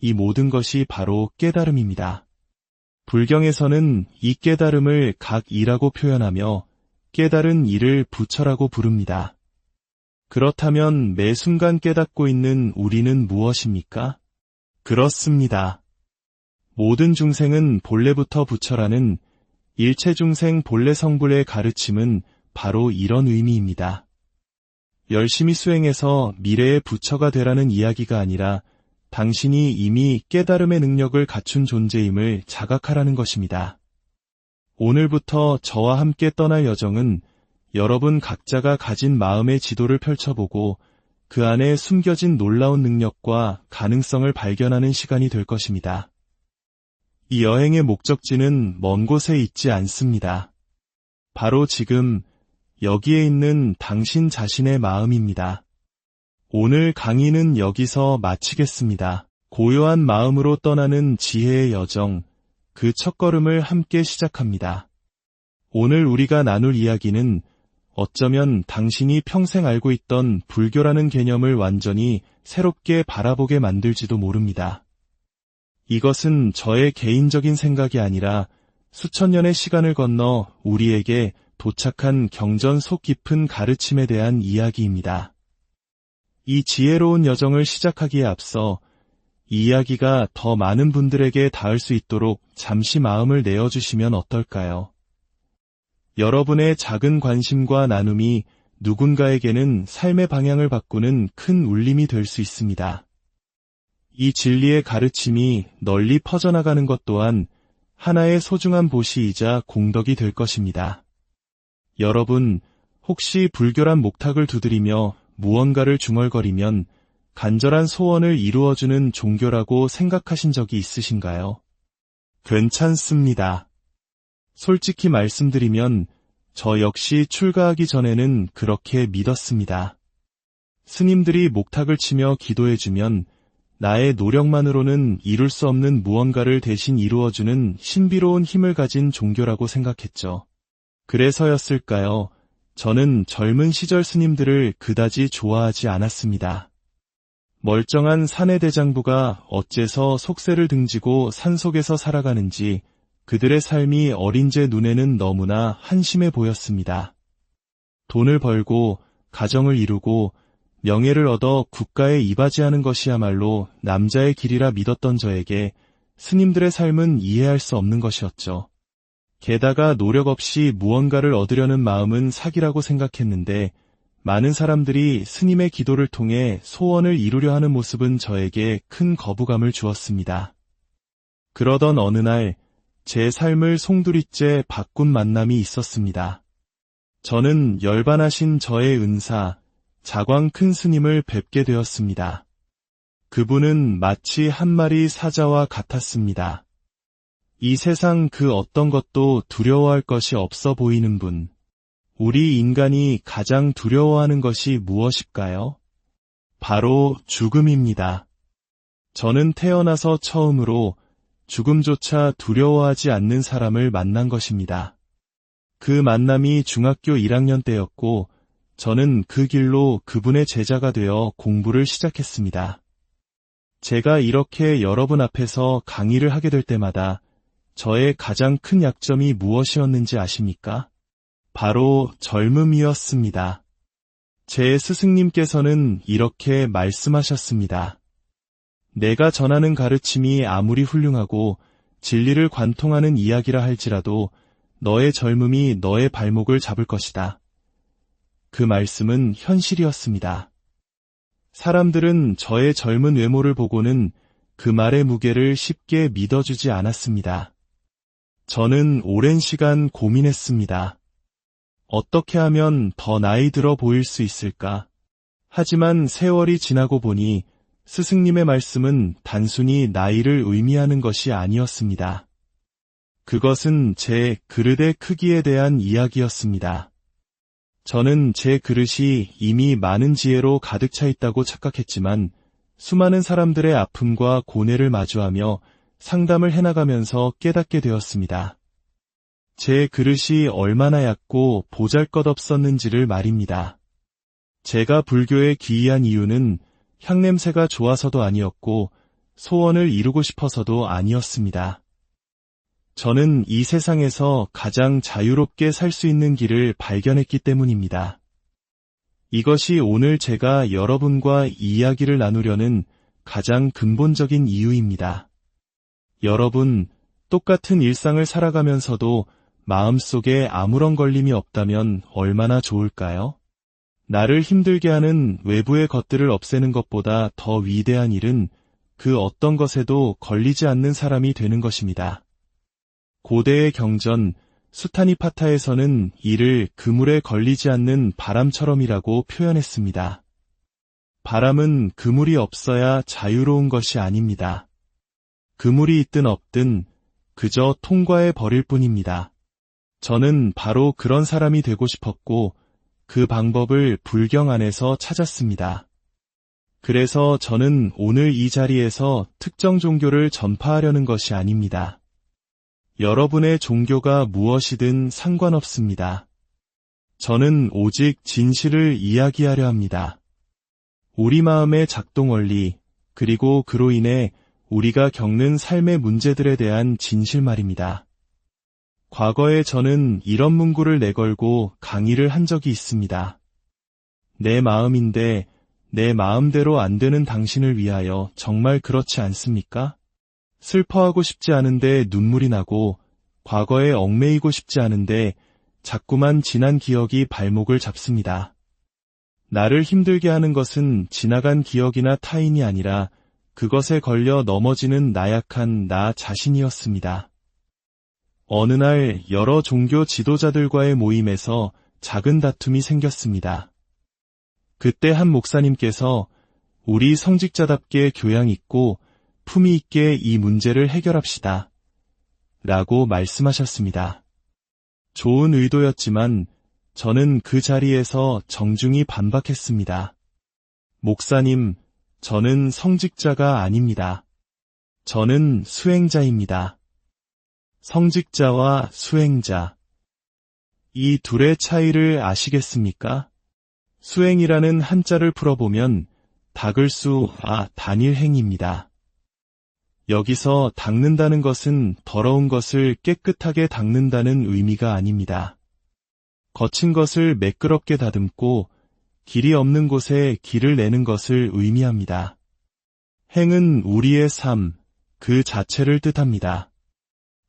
이 모든 것이 바로 깨달음입니다. 불경에서는 이 깨달음을 각이라고 표현하며 깨달은 이를 부처라고 부릅니다. 그렇다면 매 순간 깨닫고 있는 우리는 무엇입니까? 그렇습니다. 모든 중생은 본래부터 부처라는 일체중생 본래 성불의 가르침은 바로 이런 의미입니다. 열심히 수행해서 미래의 부처가 되라는 이야기가 아니라 당신이 이미 깨달음의 능력을 갖춘 존재임을 자각하라는 것입니다. 오늘부터 저와 함께 떠날 여정은 여러분 각자가 가진 마음의 지도를 펼쳐보고 그 안에 숨겨진 놀라운 능력과 가능성을 발견하는 시간이 될 것입니다. 이 여행의 목적지는 먼 곳에 있지 않습니다. 바로 지금 여기에 있는 당신 자신의 마음입니다. 오늘 강의는 여기서 마치겠습니다. 고요한 마음으로 떠나는 지혜의 여정, 그 첫걸음을 함께 시작합니다. 오늘 우리가 나눌 이야기는 어쩌면 당신이 평생 알고 있던 불교라는 개념을 완전히 새롭게 바라보게 만들지도 모릅니다. 이것은 저의 개인적인 생각이 아니라 수천 년의 시간을 건너 우리에게 도착한 경전 속 깊은 가르침에 대한 이야기입니다. 이 지혜로운 여정을 시작하기에 앞서 이 이야기가 더 많은 분들에게 닿을 수 있도록 잠시 마음을 내어주시면 어떨까요? 여러분의 작은 관심과 나눔이 누군가에게는 삶의 방향을 바꾸는 큰 울림이 될 수 있습니다. 이 진리의 가르침이 널리 퍼져나가는 것 또한 하나의 소중한 보시이자 공덕이 될 것입니다. 여러분, 혹시 불결한 목탁을 두드리며 무언가를 중얼거리면 간절한 소원을 이루어주는 종교라고 생각하신 적이 있으신가요? 괜찮습니다. 솔직히 말씀드리면 저 역시 출가하기 전에는 그렇게 믿었습니다. 스님들이 목탁을 치며 기도해주면 나의 노력만으로는 이룰 수 없는 무언가를 대신 이루어주는 신비로운 힘을 가진 종교라고 생각했죠. 그래서였을까요? 저는 젊은 시절 스님들을 그다지 좋아하지 않았습니다. 멀쩡한 사내 대장부가 어째서 속세를 등지고 산속에서 살아가는지 그들의 삶이 어린 제 눈에는 너무나 한심해 보였습니다. 돈을 벌고 가정을 이루고 명예를 얻어 국가에 이바지하는 것이야말로 남자의 길이라 믿었던 저에게 스님들의 삶은 이해할 수 없는 것이었죠. 게다가 노력 없이 무언가를 얻으려는 마음은 사기라고 생각했는데 많은 사람들이 스님의 기도를 통해 소원을 이루려 하는 모습은 저에게 큰 거부감을 주었습니다. 그러던 어느 날 제 삶을 송두리째 바꾼 만남이 있었습니다. 저는 열반하신 저의 은사, 자광 큰 스님을 뵙게 되었습니다. 그분은 마치 한 마리 사자와 같았습니다. 이 세상 그 어떤 것도 두려워할 것이 없어 보이는 분. 우리 인간이 가장 두려워하는 것이 무엇일까요? 바로 죽음입니다. 저는 태어나서 처음으로 죽음조차 두려워하지 않는 사람을 만난 것입니다. 그 만남이 중학교 1학년 때였고 저는 그 길로 그분의 제자가 되어 공부를 시작했습니다. 제가 이렇게 여러분 앞에서 강의를 하게 될 때마다 저의 가장 큰 약점이 무엇이었는지 아십니까? 바로 젊음이었습니다. 제 스승님께서는 이렇게 말씀하셨습니다. 내가 전하는 가르침이 아무리 훌륭하고 진리를 관통하는 이야기라 할지라도 너의 젊음이 너의 발목을 잡을 것이다. 그 말씀은 현실이었습니다. 사람들은 저의 젊은 외모를 보고는 그 말의 무게를 쉽게 믿어주지 않았습니다. 저는 오랜 시간 고민했습니다. 어떻게 하면 더 나이 들어 보일 수 있을까? 하지만 세월이 지나고 보니 스승님의 말씀은 단순히 나이를 의미하는 것이 아니었습니다. 그것은 제 그릇의 크기에 대한 이야기였습니다. 저는 제 그릇이 이미 많은 지혜로 가득 차 있다고 착각했지만 수많은 사람들의 아픔과 고뇌를 마주하며 상담을 해나가면서 깨닫게 되었습니다. 제 그릇이 얼마나 얕고 보잘것없었는지를 말입니다. 제가 불교에 귀의한 이유는 향냄새가 좋아서도 아니었고 소원을 이루고 싶어서도 아니었습니다. 저는 이 세상에서 가장 자유롭게 살 수 있는 길을 발견했기 때문입니다. 이것이 오늘 제가 여러분과 이야기를 나누려는 가장 근본적인 이유입니다. 여러분, 똑같은 일상을 살아가면서도 마음속에 아무런 걸림이 없다면 얼마나 좋을까요? 나를 힘들게 하는 외부의 것들을 없애는 것보다 더 위대한 일은 그 어떤 것에도 걸리지 않는 사람이 되는 것입니다. 고대의 경전 수타니파타에서는 이를 그물에 걸리지 않는 바람처럼이라고 표현했습니다. 바람은 그물이 없어야 자유로운 것이 아닙니다. 그물이 있든 없든 그저 통과해 버릴 뿐입니다. 저는 바로 그런 사람이 되고 싶었고 그 방법을 불경 안에서 찾았습니다. 그래서 저는 오늘 이 자리에서 특정 종교를 전파하려는 것이 아닙니다. 여러분의 종교가 무엇이든 상관없습니다. 저는 오직 진실을 이야기하려 합니다. 우리 마음의 작동 원리, 그리고 그로 인해 우리가 겪는 삶의 문제들에 대한 진실 말입니다. 과거에 저는 이런 문구를 내걸고 강의를 한 적이 있습니다. 내 마음인데 내 마음대로 안 되는 당신을 위하여 정말 그렇지 않습니까? 슬퍼하고 싶지 않은데 눈물이 나고 과거에 얽매이고 싶지 않은데 자꾸만 지난 기억이 발목을 잡습니다. 나를 힘들게 하는 것은 지나간 기억이나 타인이 아니라 그것에 걸려 넘어지는 나약한 나 자신이었습니다. 어느 날 여러 종교 지도자들과의 모임에서 작은 다툼이 생겼습니다. 그때 한 목사님께서 우리 성직자답게 교양 있고 품위 있게 이 문제를 해결합시다. 라고 말씀하셨습니다. 좋은 의도였지만 저는 그 자리에서 정중히 반박했습니다. 목사님, 저는 성직자가 아닙니다. 저는 수행자입니다. 성직자와 수행자. 이 둘의 차이를 아시겠습니까? 수행이라는 한자를 풀어보면 닦을 수, 단일행입니다. 여기서 닦는다는 것은 더러운 것을 깨끗하게 닦는다는 의미가 아닙니다. 거친 것을 매끄럽게 다듬고 길이 없는 곳에 길을 내는 것을 의미합니다. 행은 우리의 삶, 그 자체를 뜻합니다.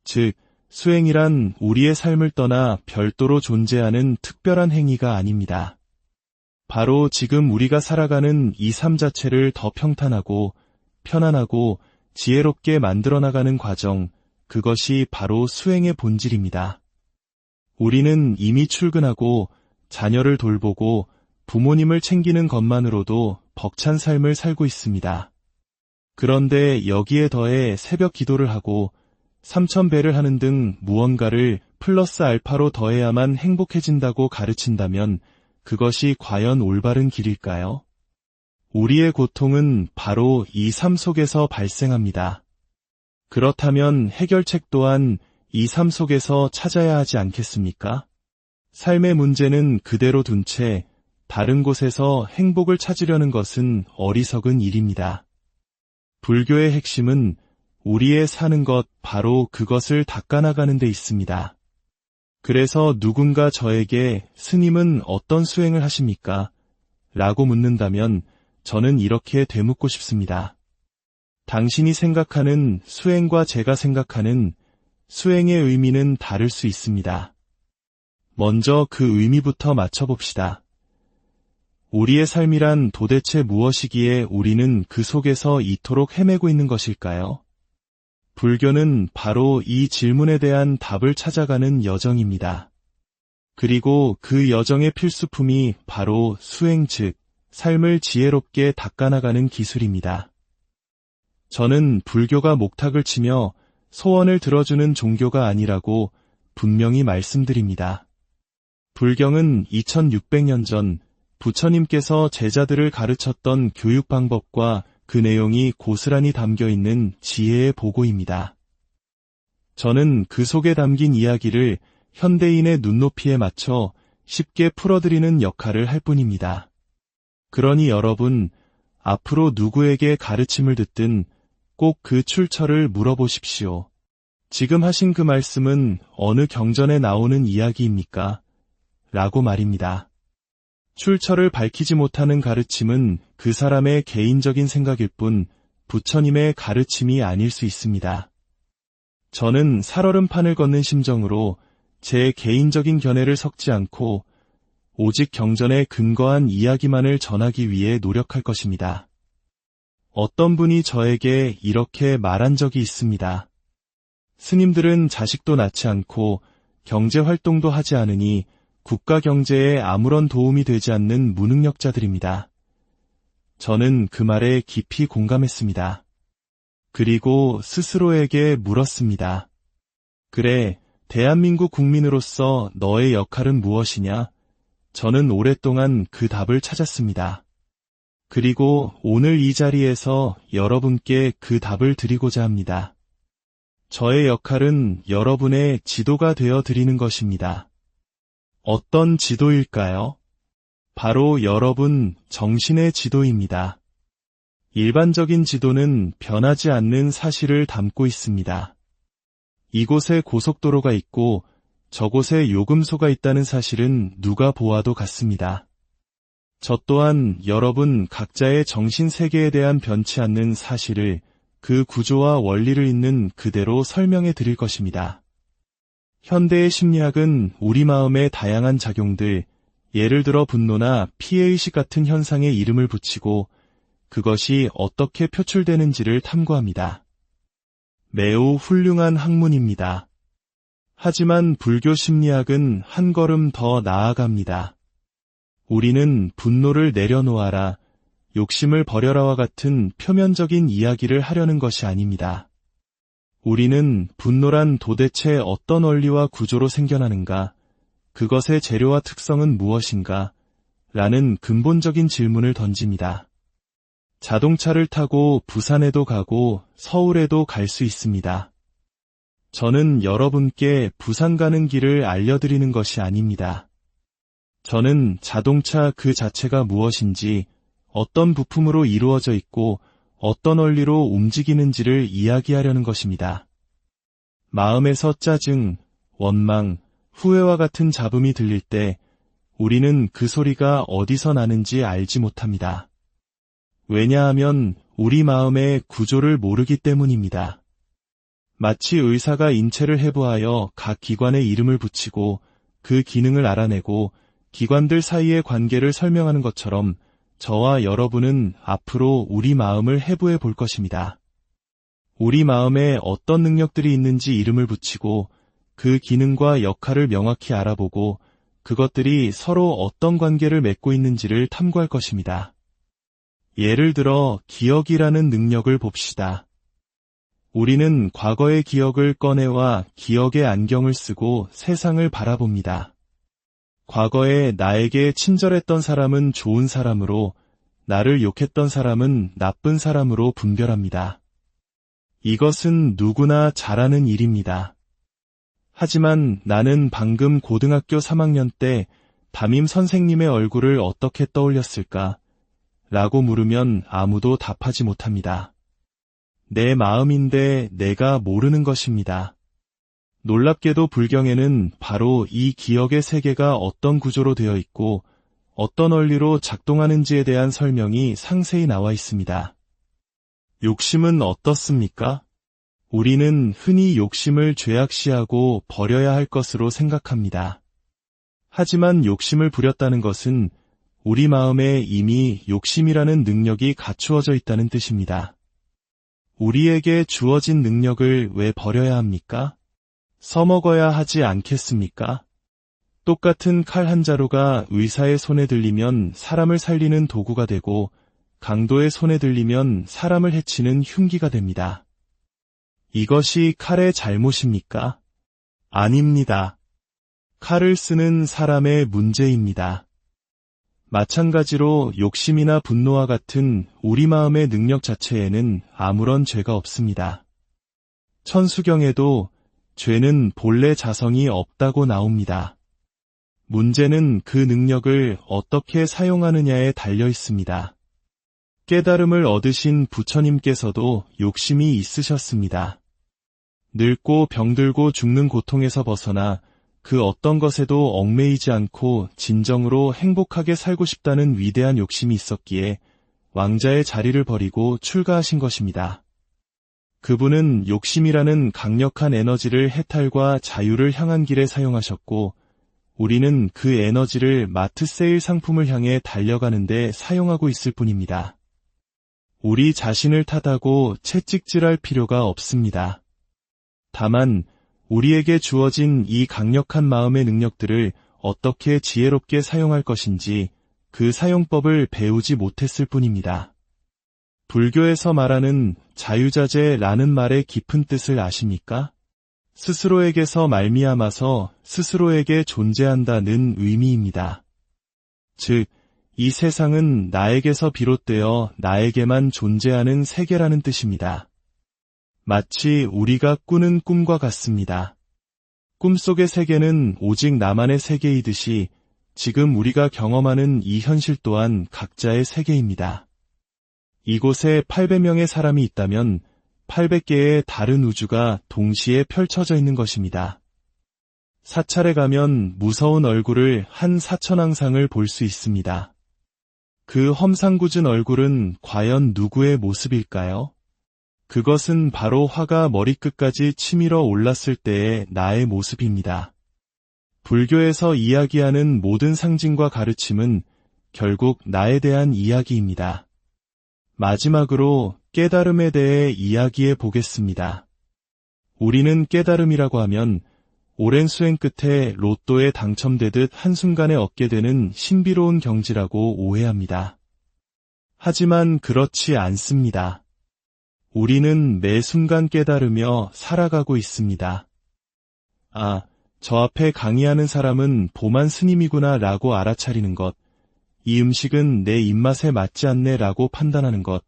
즉, 수행이란 우리의 삶을 떠나 별도로 존재하는 특별한 행위가 아닙니다. 바로 지금 우리가 살아가는 이 삶 자체를 더 평탄하고 편안하고 지혜롭게 만들어 나가는 과정, 그것이 바로 수행의 본질입니다. 우리는 이미 출근하고 자녀를 돌보고 부모님을 챙기는 것만으로도 벅찬 삶을 살고 있습니다. 그런데 여기에 더해 새벽 기도를 하고 3000배를 하는 등 무언가를 플러스 알파로 더해야만 행복해진다고 가르친다면 그것이 과연 올바른 길일까요? 우리의 고통은 바로 이 삶 속에서 발생합니다. 그렇다면 해결책 또한 이 삶 속에서 찾아야 하지 않겠습니까? 삶의 문제는 그대로 둔 채 다른 곳에서 행복을 찾으려는 것은 어리석은 일입니다. 불교의 핵심은 우리의 사는 것, 바로 그것을 닦아나가는 데 있습니다. 그래서 누군가 저에게 스님은 어떤 수행을 하십니까? 라고 묻는다면 저는 이렇게 되묻고 싶습니다. 당신이 생각하는 수행과 제가 생각하는 수행의 의미는 다를 수 있습니다. 먼저 그 의미부터 맞춰봅시다. 우리의 삶이란 도대체 무엇이기에 우리는 그 속에서 이토록 헤매고 있는 것일까요? 불교는 바로 이 질문에 대한 답을 찾아가는 여정입니다. 그리고 그 여정의 필수품이 바로 수행, 즉 삶을 지혜롭게 닦아나가는 기술입니다. 저는 불교가 목탁을 치며 소원을 들어주는 종교가 아니라고 분명히 말씀드립니다. 불경은 2600년 전 부처님께서 제자들을 가르쳤던 교육 방법과 그 내용이 고스란히 담겨 있는 지혜의 보고입니다. 저는 그 속에 담긴 이야기를 현대인의 눈높이에 맞춰 쉽게 풀어드리는 역할을 할 뿐입니다. 그러니 여러분, 앞으로 누구에게 가르침을 듣든 꼭 그 출처를 물어보십시오. 지금 하신 그 말씀은 어느 경전에 나오는 이야기입니까? 라고 말입니다. 출처를 밝히지 못하는 가르침은 그 사람의 개인적인 생각일 뿐 부처님의 가르침이 아닐 수 있습니다. 저는 살얼음판을 걷는 심정으로 제 개인적인 견해를 섞지 않고 오직 경전에 근거한 이야기만을 전하기 위해 노력할 것입니다. 어떤 분이 저에게 이렇게 말한 적이 있습니다. 스님들은 자식도 낳지 않고 경제활동도 하지 않으니 국가 경제에 아무런 도움이 되지 않는 무능력자들입니다. 저는 그 말에 깊이 공감했습니다. 그리고 스스로에게 물었습니다. 그래, 대한민국 국민으로서 너의 역할은 무엇이냐? 저는 오랫동안 그 답을 찾았습니다. 그리고 오늘 이 자리에서 여러분께 그 답을 드리고자 합니다. 저의 역할은 여러분의 지도가 되어 드리는 것입니다. 어떤 지도일까요? 바로 여러분 정신의 지도입니다. 일반적인 지도는 변하지 않는 사실을 담고 있습니다. 이곳에 고속도로가 있고 저곳에 요금소가 있다는 사실은 누가 보아도 같습니다. 저 또한 여러분 각자의 정신세계에 대한 변치 않는 사실을 그 구조와 원리를 있는 그대로 설명해 드릴 것입니다. 현대의 심리학은 우리 마음의 다양한 작용들, 예를 들어 분노나 피해의식 같은 현상에 이름을 붙이고 그것이 어떻게 표출되는지를 탐구합니다. 매우 훌륭한 학문입니다. 하지만 불교 심리학은 한 걸음 더 나아갑니다. 우리는 분노를 내려놓아라, 욕심을 버려라와 같은 표면적인 이야기를 하려는 것이 아닙니다. 우리는 분노란 도대체 어떤 원리와 구조로 생겨나는가, 그것의 재료와 특성은 무엇인가, 라는 근본적인 질문을 던집니다. 자동차를 타고 부산에도 가고 서울에도 갈 수 있습니다. 저는 여러분께 부산 가는 길을 알려드리는 것이 아닙니다. 저는 자동차 그 자체가 무엇인지, 어떤 부품으로 이루어져 있고 어떤 원리로 움직이는지를 이야기하려는 것입니다. 마음에서 짜증, 원망, 후회와 같은 잡음이 들릴 때 우리는 그 소리가 어디서 나는지 알지 못합니다. 왜냐하면 우리 마음의 구조를 모르기 때문입니다. 마치 의사가 인체를 해부하여 각 기관에 이름을 붙이고 그 기능을 알아내고 기관들 사이의 관계를 설명하는 것처럼 저와 여러분은 앞으로 우리 마음을 해부해 볼 것입니다. 우리 마음에 어떤 능력들이 있는지 이름을 붙이고 그 기능과 역할을 명확히 알아보고 그것들이 서로 어떤 관계를 맺고 있는지를 탐구할 것입니다. 예를 들어 기억이라는 능력을 봅시다. 우리는 과거의 기억을 꺼내와 기억의 안경을 쓰고 세상을 바라봅니다. 과거에 나에게 친절했던 사람은 좋은 사람으로, 나를 욕했던 사람은 나쁜 사람으로 분별합니다. 이것은 누구나 잘하는 일입니다. 하지만 나는 방금 고등학교 3학년 때 담임 선생님의 얼굴을 어떻게 떠올렸을까? 라고 물으면 아무도 답하지 못합니다. 내 마음인데 내가 모르는 것입니다. 놀랍게도 불경에는 바로 이 기억의 세계가 어떤 구조로 되어 있고 어떤 원리로 작동하는지에 대한 설명이 상세히 나와 있습니다. 욕심은 어떻습니까? 우리는 흔히 욕심을 죄악시하고 버려야 할 것으로 생각합니다. 하지만 욕심을 부렸다는 것은 우리 마음에 이미 욕심이라는 능력이 갖추어져 있다는 뜻입니다. 우리에게 주어진 능력을 왜 버려야 합니까? 써먹어야 하지 않겠습니까? 똑같은 칼 한 자루가 의사의 손에 들리면 사람을 살리는 도구가 되고 강도의 손에 들리면 사람을 해치는 흉기가 됩니다. 이것이 칼의 잘못입니까? 아닙니다. 칼을 쓰는 사람의 문제입니다. 마찬가지로 욕심이나 분노와 같은 우리 마음의 능력 자체에는 아무런 죄가 없습니다. 천수경에도 죄는 본래 자성이 없다고 나옵니다. 문제는 그 능력을 어떻게 사용하느냐에 달려 있습니다. 깨달음을 얻으신 부처님께서도 욕심이 있으셨습니다. 늙고 병들고 죽는 고통에서 벗어나 그 어떤 것에도 얽매이지 않고 진정으로 행복하게 살고 싶다는 위대한 욕심이 있었기에 왕자의 자리를 버리고 출가하신 것입니다. 그분은 욕심이라는 강력한 에너지를 해탈과 자유를 향한 길에 사용하셨고 우리는 그 에너지를 마트 세일 상품을 향해 달려가는 데 사용하고 있을 뿐입니다. 우리 자신을 탓하고 채찍질할 필요가 없습니다. 다만 우리에게 주어진 이 강력한 마음의 능력들을 어떻게 지혜롭게 사용할 것인지 그 사용법을 배우지 못했을 뿐입니다. 불교에서 말하는 자유자재라는 말의 깊은 뜻을 아십니까? 스스로에게서 말미암아서 스스로에게 존재한다는 의미입니다. 즉, 이 세상은 나에게서 비롯되어 나에게만 존재하는 세계라는 뜻입니다. 마치 우리가 꾸는 꿈과 같습니다. 꿈속의 세계는 오직 나만의 세계이듯이 지금 우리가 경험하는 이 현실 또한 각자의 세계입니다. 이곳에 800명의 사람이 있다면 800개의 다른 우주가 동시에 펼쳐져 있는 것입니다. 사찰에 가면 무서운 얼굴을 한 사천왕상을 볼 수 있습니다. 그 험상궂은 얼굴은 과연 누구의 모습일까요? 그것은 바로 화가 머리끝까지 치밀어 올랐을 때의 나의 모습입니다. 불교에서 이야기하는 모든 상징과 가르침은 결국 나에 대한 이야기입니다. 마지막으로 깨달음에 대해 이야기해 보겠습니다. 우리는 깨달음이라고 하면 오랜 수행 끝에 로또에 당첨되듯 한순간에 얻게 되는 신비로운 경지라고 오해합니다. 하지만 그렇지 않습니다. 우리는 매 순간 깨달으며 살아가고 있습니다. 아, 저 앞에 강의하는 사람은 보만 스님이구나 라고 알아차리는 것, 이 음식은 내 입맛에 맞지 않네 라고 판단하는 것,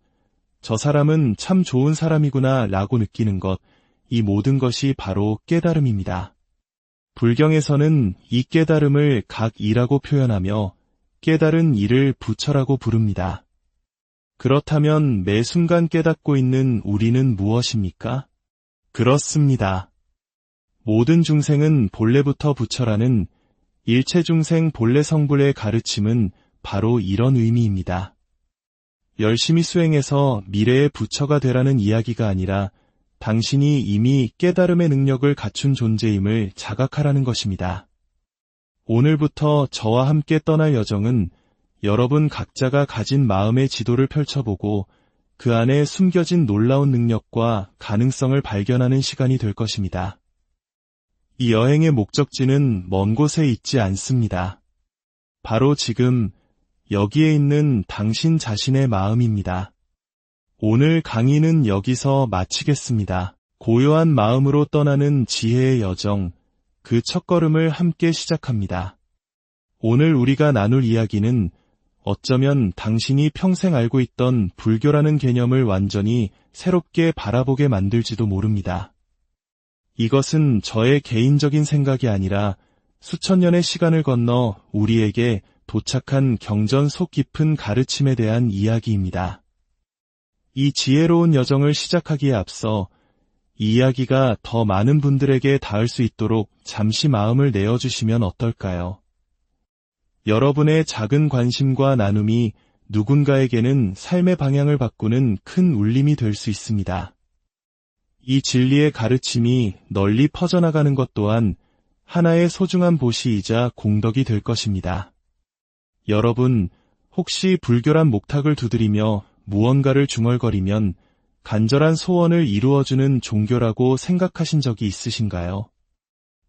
저 사람은 참 좋은 사람이구나 라고 느끼는 것, 이 모든 것이 바로 깨달음입니다. 불경에서는 이 깨달음을 각이라고 표현하며 깨달은 이를 부처라고 부릅니다. 그렇다면 매 순간 깨닫고 있는 우리는 무엇입니까? 그렇습니다. 모든 중생은 본래부터 부처라는 일체중생 본래 성불의 가르침은 바로 이런 의미입니다. 열심히 수행해서 미래의 부처가 되라는 이야기가 아니라 당신이 이미 깨달음의 능력을 갖춘 존재임을 자각하라는 것입니다. 오늘부터 저와 함께 떠날 여정은 여러분 각자가 가진 마음의 지도를 펼쳐보고 그 안에 숨겨진 놀라운 능력과 가능성을 발견하는 시간이 될 것입니다. 이 여행의 목적지는 먼 곳에 있지 않습니다. 바로 지금 여기에 있는 당신 자신의 마음입니다. 오늘 강의는 여기서 마치겠습니다. 고요한 마음으로 떠나는 지혜의 여정, 그 첫걸음을 함께 시작합니다. 오늘 우리가 나눌 이야기는 어쩌면 당신이 평생 알고 있던 불교라는 개념을 완전히 새롭게 바라보게 만들지도 모릅니다. 이것은 저의 개인적인 생각이 아니라 수천 년의 시간을 건너 우리에게 도착한 경전 속 깊은 가르침에 대한 이야기입니다. 이 지혜로운 여정을 시작하기에 앞서 이 이야기가 더 많은 분들에게 닿을 수 있도록 잠시 마음을 내어주시면 어떨까요? 여러분의 작은 관심과 나눔이 누군가에게는 삶의 방향을 바꾸는 큰 울림이 될 수 있습니다. 이 진리의 가르침이 널리 퍼져나가는 것 또한 하나의 소중한 보시이자 공덕이 될 것입니다. 여러분, 혹시 불교란 목탁을 두드리며 무언가를 중얼거리면 간절한 소원을 이루어주는 종교라고 생각하신 적이 있으신가요?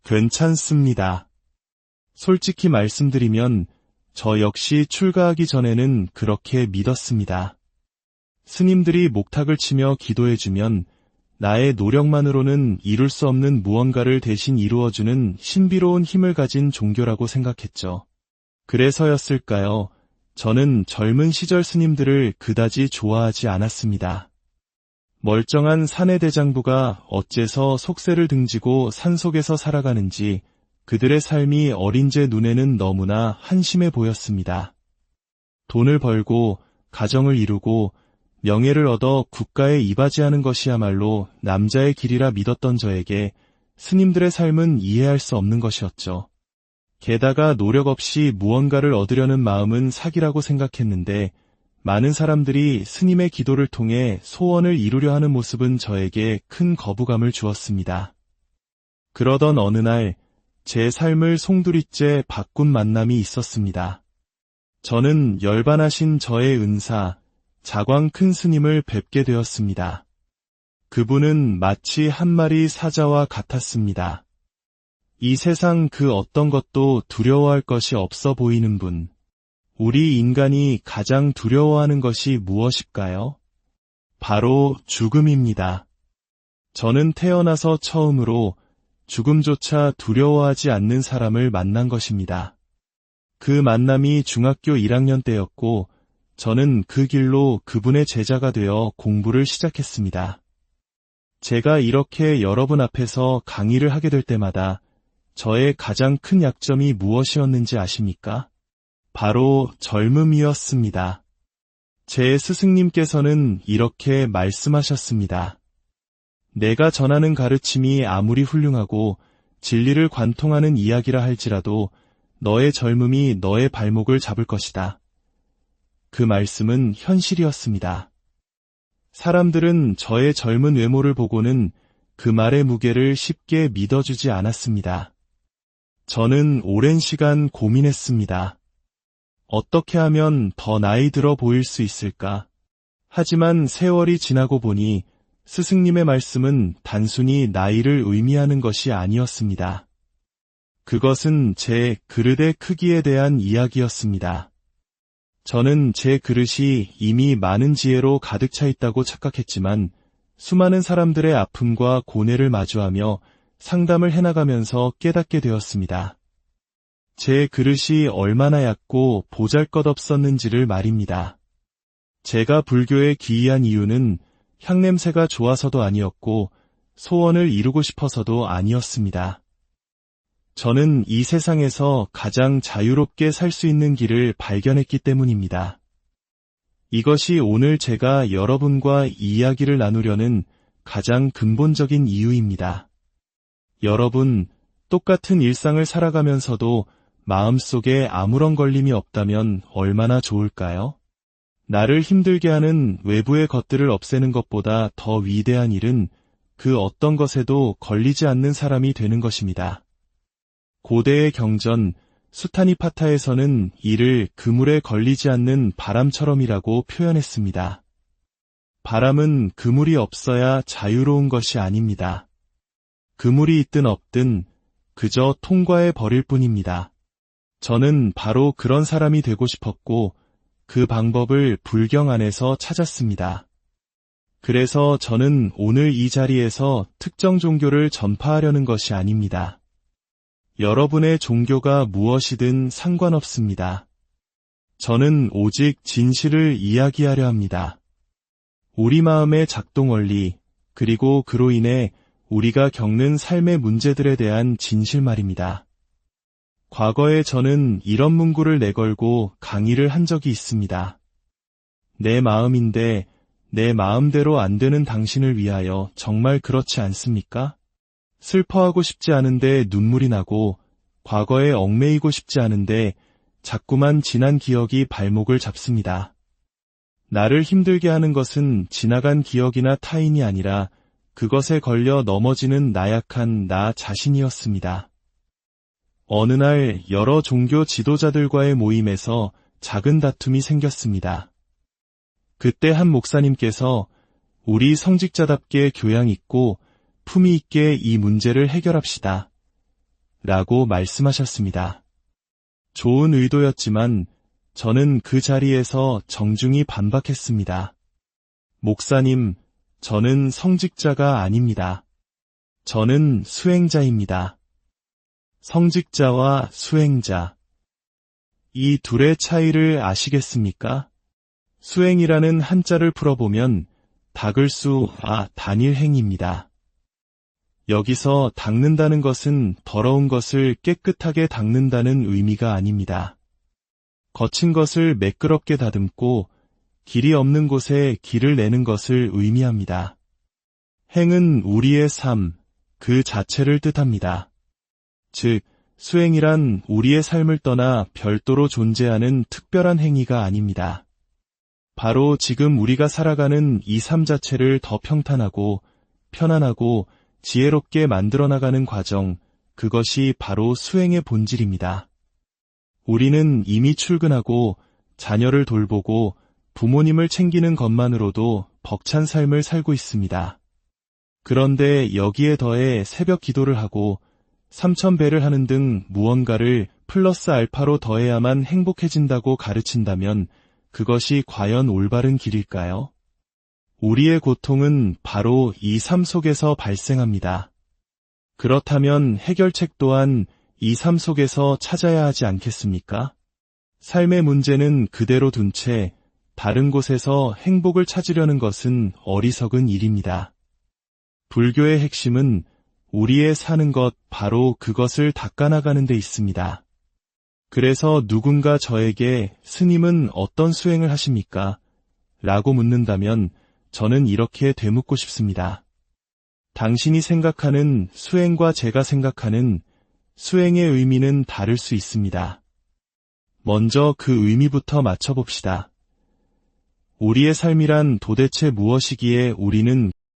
괜찮습니다. 솔직히 말씀드리면 저 역시 출가하기 전에는 그렇게 믿었습니다. 스님들이 목탁을 치며 기도해주면 나의 노력만으로는 이룰 수 없는 무언가를 대신 이루어주는 신비로운 힘을 가진 종교라고 생각했죠. 그래서였을까요? 저는 젊은 시절 스님들을 그다지 좋아하지 않았습니다. 멀쩡한 사내 대장부가 어째서 속세를 등지고 산속에서 살아가는지 그들의 삶이 어린 제 눈에는 너무나 한심해 보였습니다. 돈을 벌고 가정을 이루고 명예를 얻어 국가에 이바지하는 것이야말로 남자의 길이라 믿었던 저에게 스님들의 삶은 이해할 수 없는 것이었죠. 게다가 노력 없이 무언가를 얻으려는 마음은 사기라고 생각했는데 많은 사람들이 스님의 기도를 통해 소원을 이루려 하는 모습은 저에게 큰 거부감을 주었습니다. 그러던 어느 날 제 삶을 송두리째 바꾼 만남이 있었습니다. 저는 열반하신 저의 은사, 자광 큰 스님을 뵙게 되었습니다. 그분은 마치 한 마리 사자와 같았습니다. 이 세상 그 어떤 것도 두려워할 것이 없어 보이는 분. 우리 인간이 가장 두려워하는 것이 무엇일까요? 바로 죽음입니다. 저는 태어나서 처음으로 죽음조차 두려워하지 않는 사람을 만난 것입니다. 그 만남이 중학교 1학년 때였고 저는 그 길로 그분의 제자가 되어 공부를 시작했습니다. 제가 이렇게 여러분 앞에서 강의를 하게 될 때마다 저의 가장 큰 약점이 무엇이었는지 아십니까? 바로 젊음이었습니다. 제 스승님께서는 이렇게 말씀하셨습니다. 내가 전하는 가르침이 아무리 훌륭하고 진리를 관통하는 이야기라 할지라도 너의 젊음이 너의 발목을 잡을 것이다. 그 말씀은 현실이었습니다. 사람들은 저의 젊은 외모를 보고는 그 말의 무게를 쉽게 믿어주지 않았습니다. 저는 오랜 시간 고민했습니다. 어떻게 하면 더 나이 들어 보일 수 있을까? 하지만 세월이 지나고 보니 스승님의 말씀은 단순히 나이를 의미하는 것이 아니었습니다. 그것은 제 그릇의 크기에 대한 이야기였습니다. 저는 제 그릇이 이미 많은 지혜로 가득 차 있다고 착각했지만 수많은 사람들의 아픔과 고뇌를 마주하며 상담을 해나가면서 깨닫게 되었습니다. 제 그릇이 얼마나 얕고 보잘것없었는지를 말입니다. 제가 불교에 귀의한 이유는 향냄새가 좋아서도 아니었고 소원을 이루고 싶어서도 아니었습니다. 저는 이 세상에서 가장 자유롭게 살 수 있는 길을 발견했기 때문입니다. 이것이 오늘 제가 여러분과 이야기를 나누려는 가장 근본적인 이유입니다. 여러분, 똑같은 일상을 살아가면서도 마음속에 아무런 걸림이 없다면 얼마나 좋을까요? 나를 힘들게 하는 외부의 것들을 없애는 것보다 더 위대한 일은 그 어떤 것에도 걸리지 않는 사람이 되는 것입니다. 고대의 경전 수타니파타에서는 이를 그물에 걸리지 않는 바람처럼이라고 표현했습니다. 바람은 그물이 없어야 자유로운 것이 아닙니다. 그물이 있든 없든 그저 통과해 버릴 뿐입니다. 저는 바로 그런 사람이 되고 싶었고 그 방법을 불경 안에서 찾았습니다. 그래서 저는 오늘 이 자리에서 특정 종교를 전파하려는 것이 아닙니다. 여러분의 종교가 무엇이든 상관없습니다. 저는 오직 진실을 이야기하려 합니다. 우리 마음의 작동 원리, 그리고 그로 인해 우리가 겪는 삶의 문제들에 대한 진실 말입니다. 과거에 저는 이런 문구를 내걸고 강의를 한 적이 있습니다. 내 마음인데 내 마음대로 안 되는 당신을 위하여 정말 그렇지 않습니까? 슬퍼하고 싶지 않은데 눈물이 나고 과거에 얽매이고 싶지 않은데 자꾸만 지난 기억이 발목을 잡습니다. 나를 힘들게 하는 것은 지나간 기억이나 타인이 아니라 그것에 걸려 넘어지는 나약한 나 자신이었습니다. 어느 날 여러 종교 지도자들과의 모임에서 작은 다툼이 생겼습니다. 그때 한 목사님께서 우리 성직자답게 교양 있고 품위 있게 이 문제를 해결합시다. 라고 말씀하셨습니다. 좋은 의도였지만 저는 그 자리에서 정중히 반박했습니다. 목사님, 저는 성직자가 아닙니다. 저는 수행자입니다. 성직자와 수행자. 이 둘의 차이를 아시겠습니까? 수행이라는 한자를 풀어보면 닦을 수, 단일행입니다. 여기서 닦는다는 것은 더러운 것을 깨끗하게 닦는다는 의미가 아닙니다. 거친 것을 매끄럽게 다듬고 길이 없는 곳에 길을 내는 것을 의미합니다. 행은 우리의 삶, 그 자체를 뜻합니다. 즉, 수행이란 우리의 삶을 떠나 별도로 존재하는 특별한 행위가 아닙니다. 바로 지금 우리가 살아가는 이 삶 자체를 더 평탄하고 편안하고 지혜롭게 만들어 나가는 과정, 그것이 바로 수행의 본질입니다. 우리는 이미 출근하고 자녀를 돌보고 부모님을 챙기는 것만으로도 벅찬 삶을 살고 있습니다. 그런데 여기에 더해 새벽 기도를 하고 3000배를 하는 등 무언가를 플러스 알파로 더해야만 행복해진다고 가르친다면 그것이 과연 올바른 길일까요? 우리의 고통은 바로 이 삶 속에서 발생합니다. 그렇다면 해결책 또한 이 삶 속에서 찾아야 하지 않겠습니까? 삶의 문제는 그대로 둔 채 다른 곳에서 행복을 찾으려는 것은 어리석은 일입니다. 불교의 핵심은 우리의 사는 것, 바로 그것을 닦아나가는 데 있습니다. 그래서 누군가 저에게 스님은 어떤 수행을 하십니까? 라고 묻는다면 저는 이렇게 되묻고 싶습니다. 당신이 생각하는 수행과 제가 생각하는 수행의 의미는 다를 수 있습니다. 먼저 그 의미부터 맞춰봅시다. 우리의 삶이란 도대체 무엇이기에 우리는